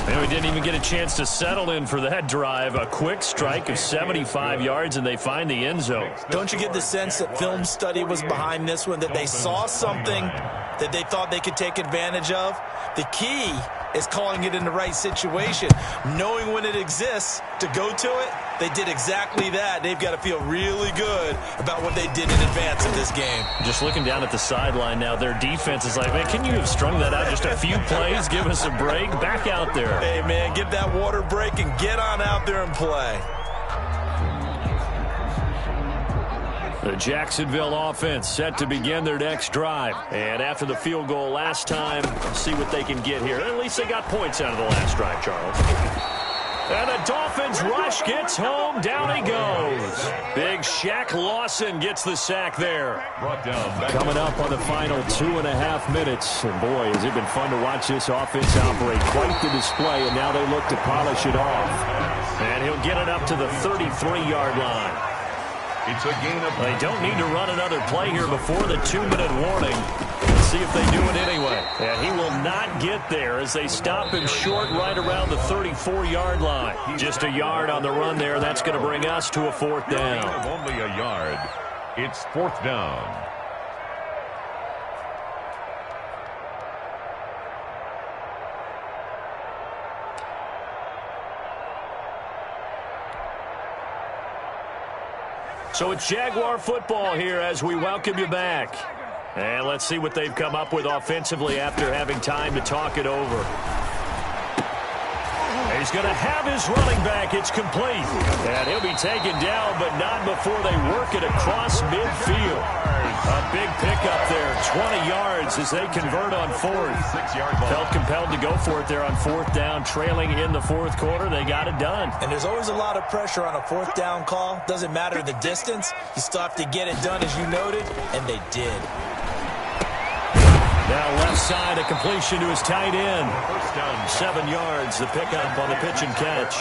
And we didn't even get a chance to settle in for that drive. A quick strike of 75 yards, and they find the end zone. Don't you get the sense that film study was behind this one, that they saw something that they thought they could take advantage of? The key is calling it in the right situation, knowing when it exists to go to it. They did exactly that. They've got to feel really good about what they did in advance of this game. Just looking down at the sideline now, their defense is like, man, can you have strung that out just a few plays? Give us a break. Back out there. Hey, man, get that water break and get on out there and play. The Jacksonville offense set to begin their next drive. And after the field goal last time, see what they can get here. At least they got points out of the last drive, Charles. And the Dolphins rush gets home. Down he goes. Big Shaq Lawson gets the sack there. Brought down. Coming up on the final 2.5 minutes. And boy, has it been fun to watch this offense operate. Quite the display, and now they look to polish it off. And he'll get it up to the 33-yard line. It's a gain of... They don't need to run another play here before the 2-minute warning. Let's see if they do it anyway. And he will not get there as they stop him short right around the 34-yard line. Just a yard on the run there. That's going to bring us to a 4th down. Gain of only a yard. It's 4th down. So it's Jaguar football here as we welcome you back. And let's see what they've come up with offensively after having time to talk it over. He's going to have his running back. It's complete. And he'll be taken down, but not before they work it across midfield. A big pickup there, 20 yards as they convert on 4th. Felt compelled to go for it there on 4th down, trailing in the 4th quarter. They got it done. And there's always a lot of pressure on a 4th down call. Doesn't matter the distance. You still have to get it done, as you noted, and they did. Now left side, a completion to his tight end. 7 yards, the pickup on the pitch and catch.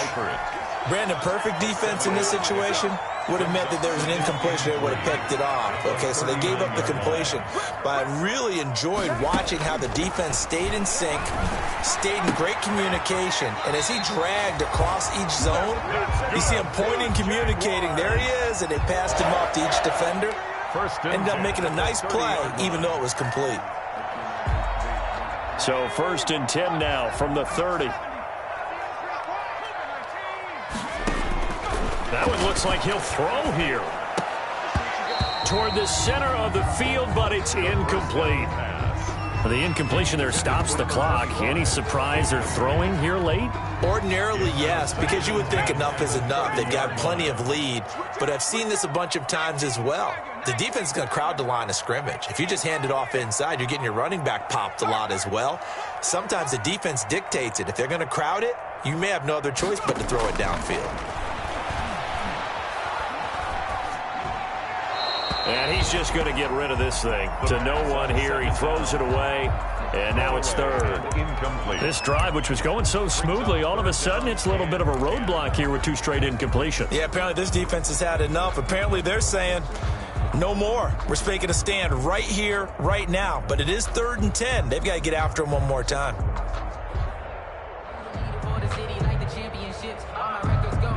Brandon, perfect defense in this situation would have meant that there was an incompletion. They would have picked it off. Okay, so they gave up the completion. But I really enjoyed watching how the defense stayed in sync, stayed in great communication. And as he dragged across each zone, you see him pointing, communicating. There he is, and they passed him off to each defender. Ended up making a nice play, even though it was complete. So 1st and 10 now from the 30. That one looks like he'll throw here. Toward the center of the field, but it's incomplete. The incompletion there stops the clock. Any surprise they're throwing here late? Ordinarily, yes, because you would think enough is enough. They've got plenty of lead, but I've seen this a bunch of times as well. The defense is going to crowd the line of scrimmage. If you just hand it off inside, you're getting your running back popped a lot as well. Sometimes the defense dictates it. If they're going to crowd it, you may have no other choice but to throw it downfield. And he's just going to get rid of this thing. To no one here. He throws it away. And now it's 3rd. Incomplete. This drive, which was going so smoothly, all of a sudden it's a little bit of a roadblock here with 2 straight incompletions. Yeah, apparently this defense has had enough. Apparently they're saying no more. We're making a stand right here, right now. But it is 3rd and 10. They've got to get after him one more time.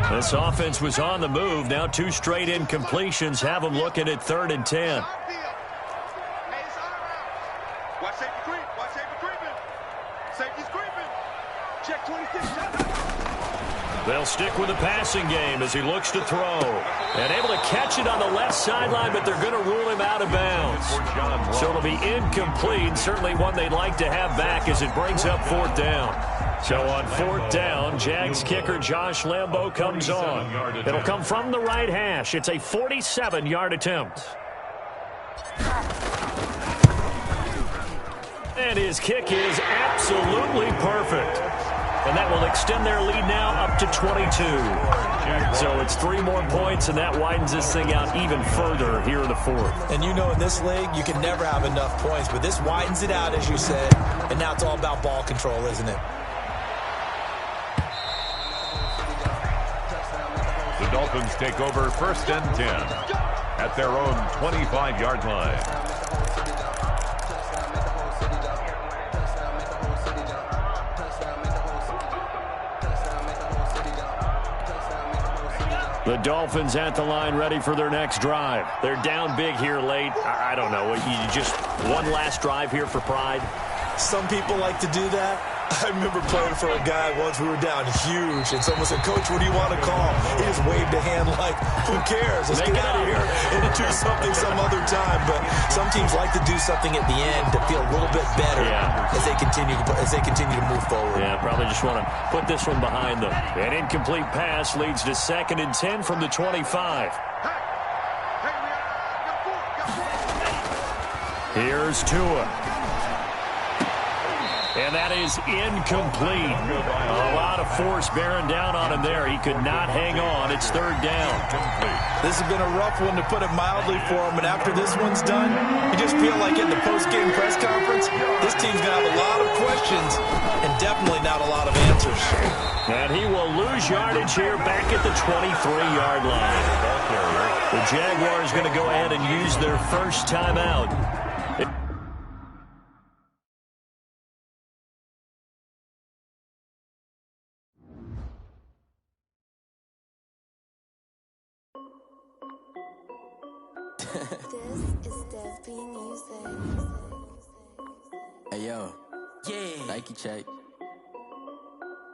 This offense was on the move. Now 2 straight incompletions have them looking at 3rd and 10. Watch safety creep. Watch safety creeping. Safety's creeping. Check 26. They'll stick with the passing game as he looks to throw. And able to catch it on the left sideline, but they're going to rule him out of bounds. So it'll be incomplete. Certainly one they'd like to have back as it brings up 4th down. So on 4th down, Jags kicker Josh Lambo comes on. It'll come from the right hash. It's a 47-yard attempt. And his kick is absolutely perfect. And that will extend their lead now up to 22. So it's 3 more points, and that widens this thing out even further here in the 4th. And you know in this league, you can never have enough points. But this widens it out, as you said. And now it's all about ball control, isn't it? The Dolphins take over 1st and 10 at their own 25-yard line. The Dolphins at the line ready for their next drive. They're down big here late. I don't know. You just one last drive here for pride? Some people like to do that. I remember playing for a guy once. We were down huge, and someone said, "Coach, what do you want to call?" He just waved a hand like, "Who cares? Let's get out of here and do something some other time." But some teams like to do something at the end to feel a little bit better as they continue to move forward. Yeah, probably just want to put this one behind them. An incomplete pass leads to 2nd and 10 from the 25. Here's Tua. And that is incomplete. A lot of force bearing down on him there. He could not hang on. It's 3rd down. This has been a rough one, to put it mildly, for him. And after this one's done, you just feel like in the post-game press conference, this team's going to have a lot of questions and definitely not a lot of answers. And he will lose yardage here back at the 23-yard line. The Jaguars going to go ahead and use their first timeout. Hey yo, Nike check.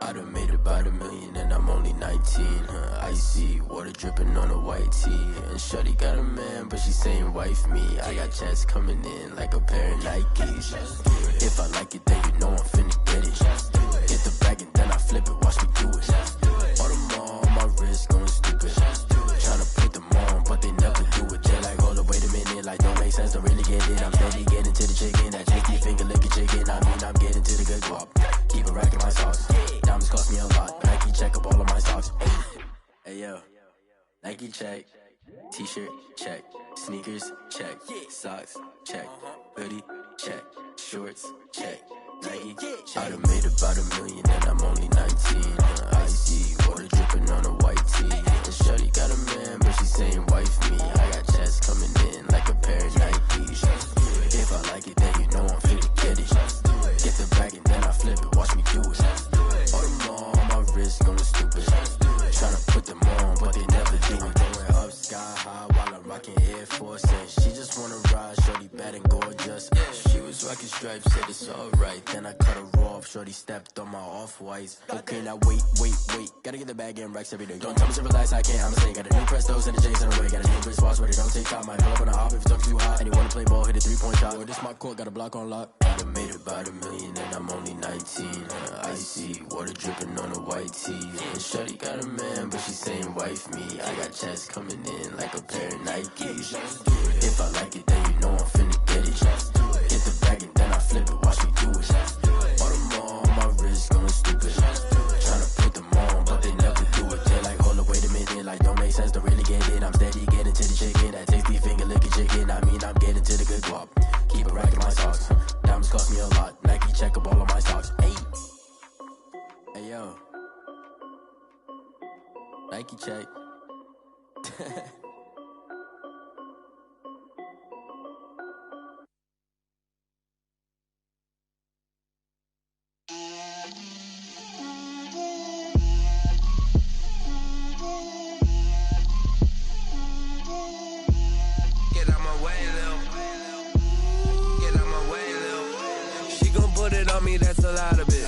I done made about $1 million and I'm only 19. Icy water dripping on a white tee. And shorty got a man, but she saying wife me. I got checks coming in like a pair of Nikes. If I like it, then you know I'm finna get it. Get the bag and then I flip it, watch me do it. All on my wrist going stupid. Tryna put them on, but they never do it. They're like, hold up, wait a minute, like don't make sense, don't really get it. I'm steady getting to the chicken, that chicky finger licking chicken. I mean, I'm getting to the good guap. Keep a rack in my sauce. Diamonds cost me a lot. Nike check up all of my socks. Hey yo, Nike check. T-shirt check. Sneakers check. Socks check. Hoodie check. Shorts check. Nike. I done made about $1 million and I'm only 19. Icy water dripping on a white tee. And shorty got a man, but she saying wife me. I got checks coming in like a pair of Nikes. If I like it, then you know I'm finna get it. Get the bag and then I flip it, watch me do it. All them on my wrist going stupid. Tryna put them on, but they never do it. Going up sky high while I'm rocking Air Force. And she just wanna ride, shorty bad and gorgeous. She was rocking stripes, said it's alright. Then I cut her off, shorty stepped on my off-whites. Okay, now wait. Gotta get the bag and racks every day. Don't tell me to relax, I can't, I'ma say. Got a new Prestos and the J's in the way. Got a new Chris Foss, but it don't take time. Might pull up on a hop if it's talking too hot. And you wanna play ball, hit a 3-point shot. Or this my court, got a block on lock. I done made about $1 million and I'm only 19. Icy, water dripping on a white tee. And shorty got a man, but she saying wife me. I got checks coming in like a pair of Nikes. If I like it, then you know I'm finna get it. Get the bag and then I flip it, watch me do it. All them on my wrist going stupid. Tryna put them on, but they never do it. They're like, hold up, wait a minute, like don't make sense, don't really get it. I'm steady getting to the chicken, that tasty finger licking chicken. I mean, I'm getting to the good guap. Keep a rack in my socks. Diamonds cost me a lot. Nike check up all of my socks. Hey yo. Nike check. That's a lot of it.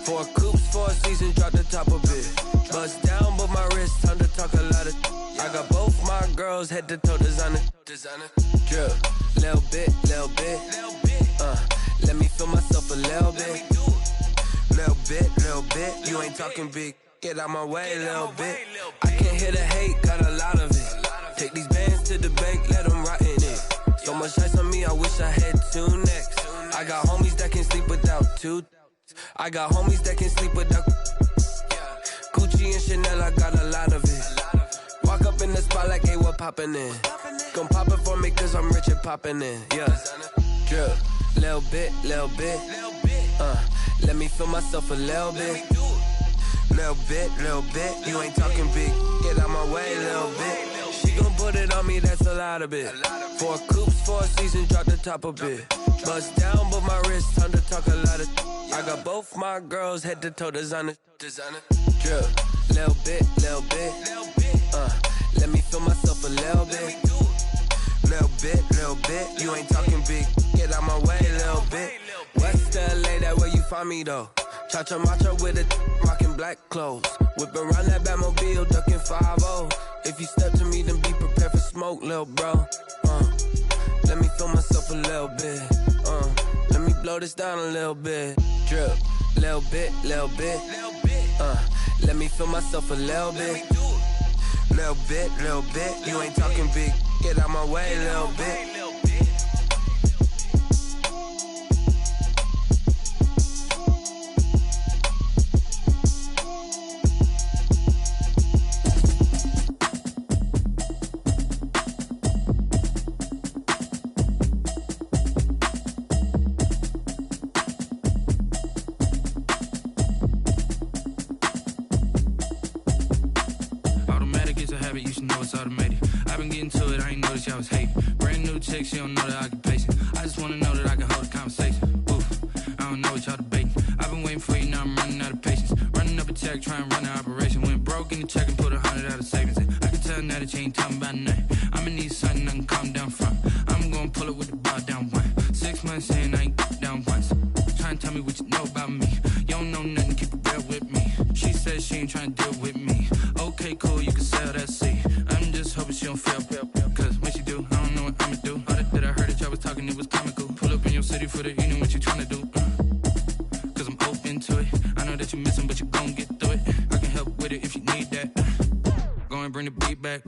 4 coops, 4 seasons, drop the top of it. Bust down, but my wrist, time to talk a lot of. I got both my girls head to toe designer. Drip, little bit. Let me feel myself a little bit. Little bit. You ain't talking big. Get out my way, little bit. I can't hear the hate, got a lot of it. Take these bands to the bank, let them rot in it. So much ice on me, I wish I had 2 necks. I got homies that can sleep without 2. I got homies that can sleep without Gucci and Chanel, I got a lot of it. Walk up in the spot like, hey, what poppin' in? Gon' pop it for me cause I'm rich and poppin' in. Yeah, drip, little bit. Let me feel myself a little bit. Little bit. You ain't talking big. Get out my way, little bit. She gon' put it on me, that's a lot of it. 4 coops, 4 seasons, drop the top of it. Bust down, but my wrist, time to talk a lot of. I got both my girls head to toe designer. Drip, little bit. Let me feel myself a little bit. Little bit. You ain't talking big. Get out my way, little bit. West LA, that where you find me though. Cha-cha macha with a rockin' black clothes. Whip around that Batmobile, ducking 5-0. If you step to me, then be prepared for smoke, lil' bro. Let me feel myself a little bit. Let me blow this down a little bit. Drip, little bit. Let me feel myself a little bit. Little bit. You ain't talking big. Get out my way, little bit. I was hating. Brand new chick, she don't know the occupation. I just wanna know that I can hold a conversation. Oof, I don't know what y'all debating. I've been waiting for you, now I'm running out of patience. Running up a check, trying to run an operation. Went broke in the check and put 100 out of savings in. I can tell now that you ain't talking about nothing. I'ma need something I can calm down from. I'm gonna pull it with the bar down one. 6 months in, I ain't down once. Trying to tell me what you know about me. You don't know nothing, keep it real with me. She says she ain't trying to deal with me. Okay, cool, you can sell that seat. I'm just hoping she don't feel. Cause when she do, I don't know what I'ma do. All that I heard that y'all was talking, it was comical. Pull up in your city for the evening, what you tryna do? Cause I'm open to it. I know that you missing, but you gon' get through it. I can help with it if you need that. Go and bring the beat back.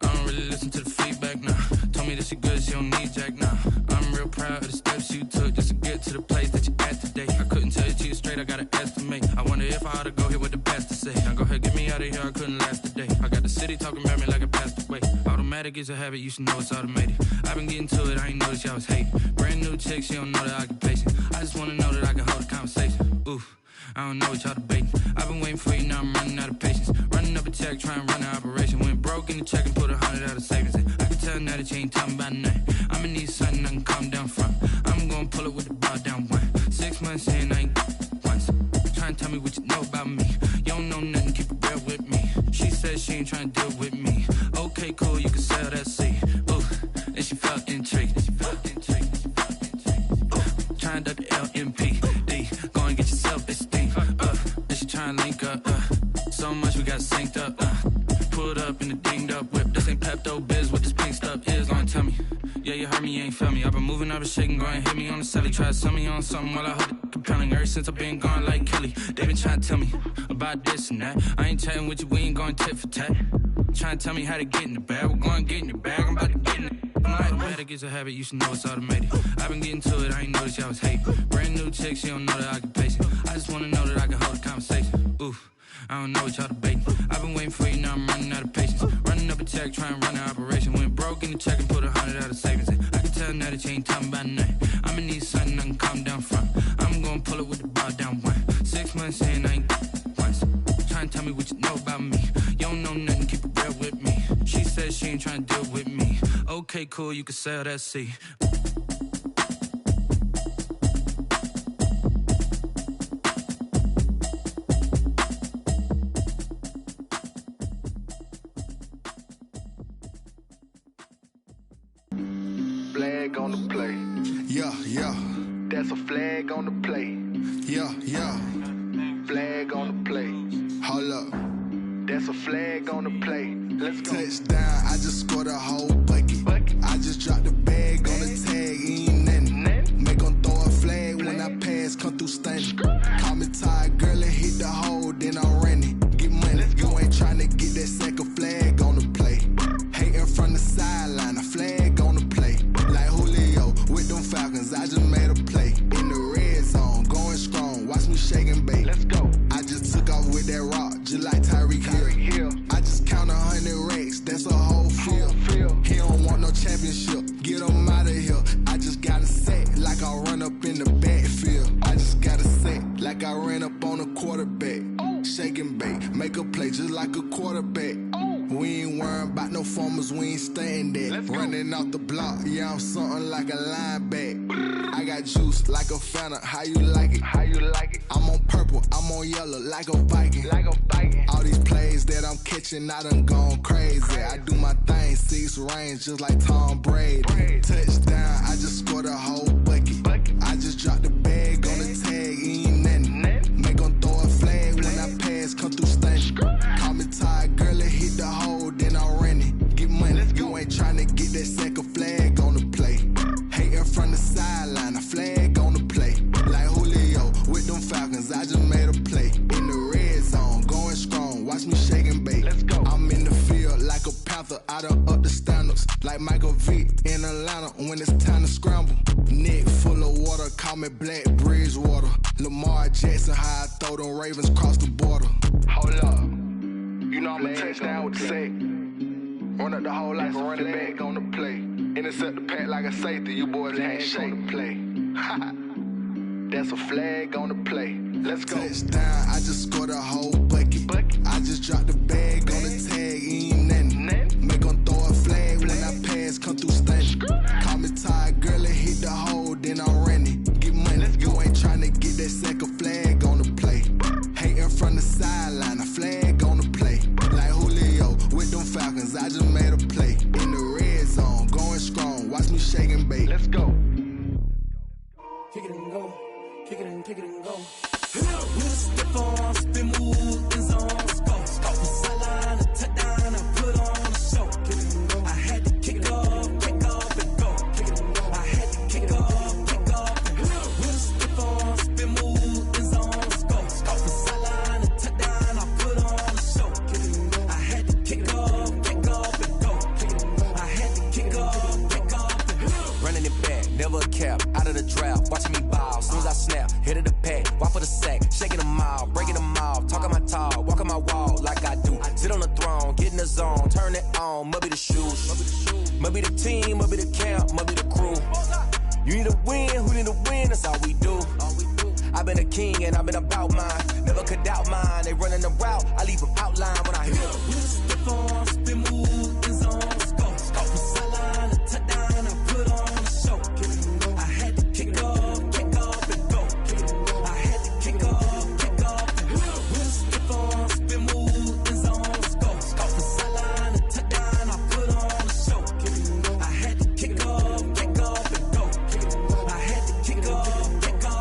I don't really listen to the feedback, nah. Told me that she good, she don't need jack, nah. I'm real proud of the steps you took just to get to the place that you at today. I couldn't tell you to you straight, I gotta estimate. I wonder if I ought to go here with the best to say. Now go ahead, get me out of here, I couldn't last a day. I got the city talking about me like I passed away. Automatic is a habit, you should know it's automated. I've been getting to it, I ain't noticed y'all was hating. Brand new chick, she don't know the occupation. I just wanna know that I can hold a conversation. Oof, I don't know what y'all debating. I've been waiting for you, now I'm running out of patience. Running up a check, trying to run an operation. Went broke in the check and put 100 out of savings in. I can tell now that you ain't talking about nothing. I'ma need something I can calm down from. I'm gonna pull it with the bar down one. 6 months in, I ain't once. Trying to tell me what you know about me. You don't know nothing, keep it real with me. She says she ain't trying to deal with me. Okay, cool, you can sell that seat. Ooh, and she felt intrigued. Trying to duck the we got synced up. Pulled up in the dinged up whip. This ain't Pepto Biz, what this pink stuff is. Gonna tell me. Yeah, you heard me, you ain't felt me. I've been moving, I've been shaking, go and hit me on the celly. Try to sell me on something while I hold it compelling. Ever since I've been gone like Kelly, they been trying to tell me about this and that. I ain't chatting with you, we ain't going tit for tat. Trying to tell me how to get in the bag. We're going to get in the bag, I'm about to get in it. I'm like, that gets a habit, you should know it's automated. I've been getting to it, I ain't noticed y'all was hating. Brand new chick, she don't know that I can place it. I just wanna know that I can hold a conversation. Oof, I don't know what y'all debating. I've been waiting for you, now I'm running out of patience. Running up a check, trying to run an operation. Went broke in the check and put 100 out of savings in. I can tell now that you ain't talking about nothing. I'ma need something I can calm down from. I'm gonna pull it with the bar down one. 6 months in, I ain't once. Trying to tell me what you know about me. You don't know nothing, keep it real with me. She said she ain't trying to deal with me. Okay, cool, you can sell that C. Flag on the play. Yeah, yeah. That's a flag on the play. Yeah, yeah. Flag on the play. Hold up. That's a flag on the play. Let's go. Touchdown, I just scored a whole bucket. I just dropped the bag on the tag, ain't nothing. Make them throw a flag when I pass, come through stunning. Call me tired, girl, and hit the hole, then I'm running. Get money, you ain't trying to get that second flag on the play. Hating from the sideline, a flag on the play. Like Julio with them Falcons, I just made a play. In the red zone, going strong, watch me shake and bake. Let's go. I just took off with that rock, just like Tyreek Hill. I just count 100 racks, that's a whole field. He don't want no championship, get him out of here. I just got a set, like I run up in the backfield. I just got a set, like I ran up on a quarterback. Shake and bake, make a play just like a quarterback. We ain't worrying about no formers, we ain't staying there. Running off the block, yeah, I'm something like a lineback. I got juice like a Fanta, how you like it? How you like it? I'm on purple, I'm on yellow, like a Viking. Like a Viking. All these plays that I'm catching, I done gone crazy. I do my thing, 6 range, just like Tom Brady. Touchdown, I just scored a whole bucket. I just dropped the bag on the tag, ain't nothing. Make them throw a flag when I pass, come through stunning. Call me tired, girl, and hit the hole, then I'm running. Get money, you ain't trying to get that second flag on the play. Hating from the sideline, a flag on the play. Like Julio with them Falcons, I just made a play. In the red zone, going strong, watch me shake and bake. Let's go. I'm in the field like a Panther, I done up the standards. Like Michael Vick in Atlanta when it's time to scramble. Neck full of water, call me Black Bridgewater. Lamar Jackson, how I throw them Ravens cross the border. Hold up. You know I'm a touchdown with the sack. Run up the hole like a running back on the play. Intercept the pack like a safety, you boys can't shake the play. That's a flag on the play. Let's go. Touchdown, I just scored a whole bucket. I just dropped the bag on the tag, ain't nothing. Make them throw a flag when I pass, come through stunning. Call me tired, girl, and hit the hole, then I'm running. Get money, you ain't trying to get that second flag on the play. Hating from the sideline, a flag on the play. Like Julio with them Falcons, I just made a play. In the red zone, going strong, watch me shake and bake. Let's go. Kick it and go. Kick it and go. With a stiff arm, spin move, in zone, go. From sideline to touchdown, I put on a show. I had to kick off and go. I had to kick off and go. With a stiff arm, spin move, in zone, go. From sideline to touchdown, I put on a show. I had to kick off and go. I had to kick off and go. Running it back, never a cap, out of the draft, watching me ball. Soon as I snap, hit of the pack, walk for the sack, shaking them out, breaking them off, talking my talk, walking my wall like I do. Sit on the throne, get in the zone, turn it on, maybe the shoes, maybe the team, maybe the camp, maybe the crew. You need a win, who need a win, that's all we do. I've been a king and I've been about mine, never could doubt mine. They running the route, I leave them outline when I hit them. With a stiff arm, spin move, in zone, go. From sideline to touchdown, I put on a show. I had to kick off and go. I had to kick off and go. With a stiff arm, spin move, in zone, go. From sideline to touchdown, I put on a show. I had to kick off and go. I had to kick off and go.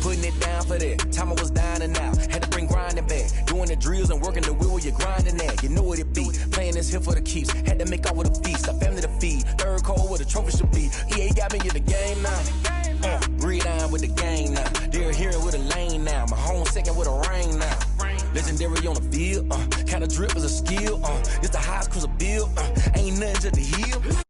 Putting it down for that. Time I was down and out. Had to bring grinding back. Doing the drills and working the wheel where you're grinding at. You know what it be. Playing this here for the keeps. Had to make off with a feast. A family to feed. Third cold where the trophy should be. EA got me in the game now. Breathe down with the gang now. They're here with a lane now. My home second with a rain now. Legendary on the field. Kinda drip is a skill. It's the highest cruiser bill. Ain't nothing to the heel.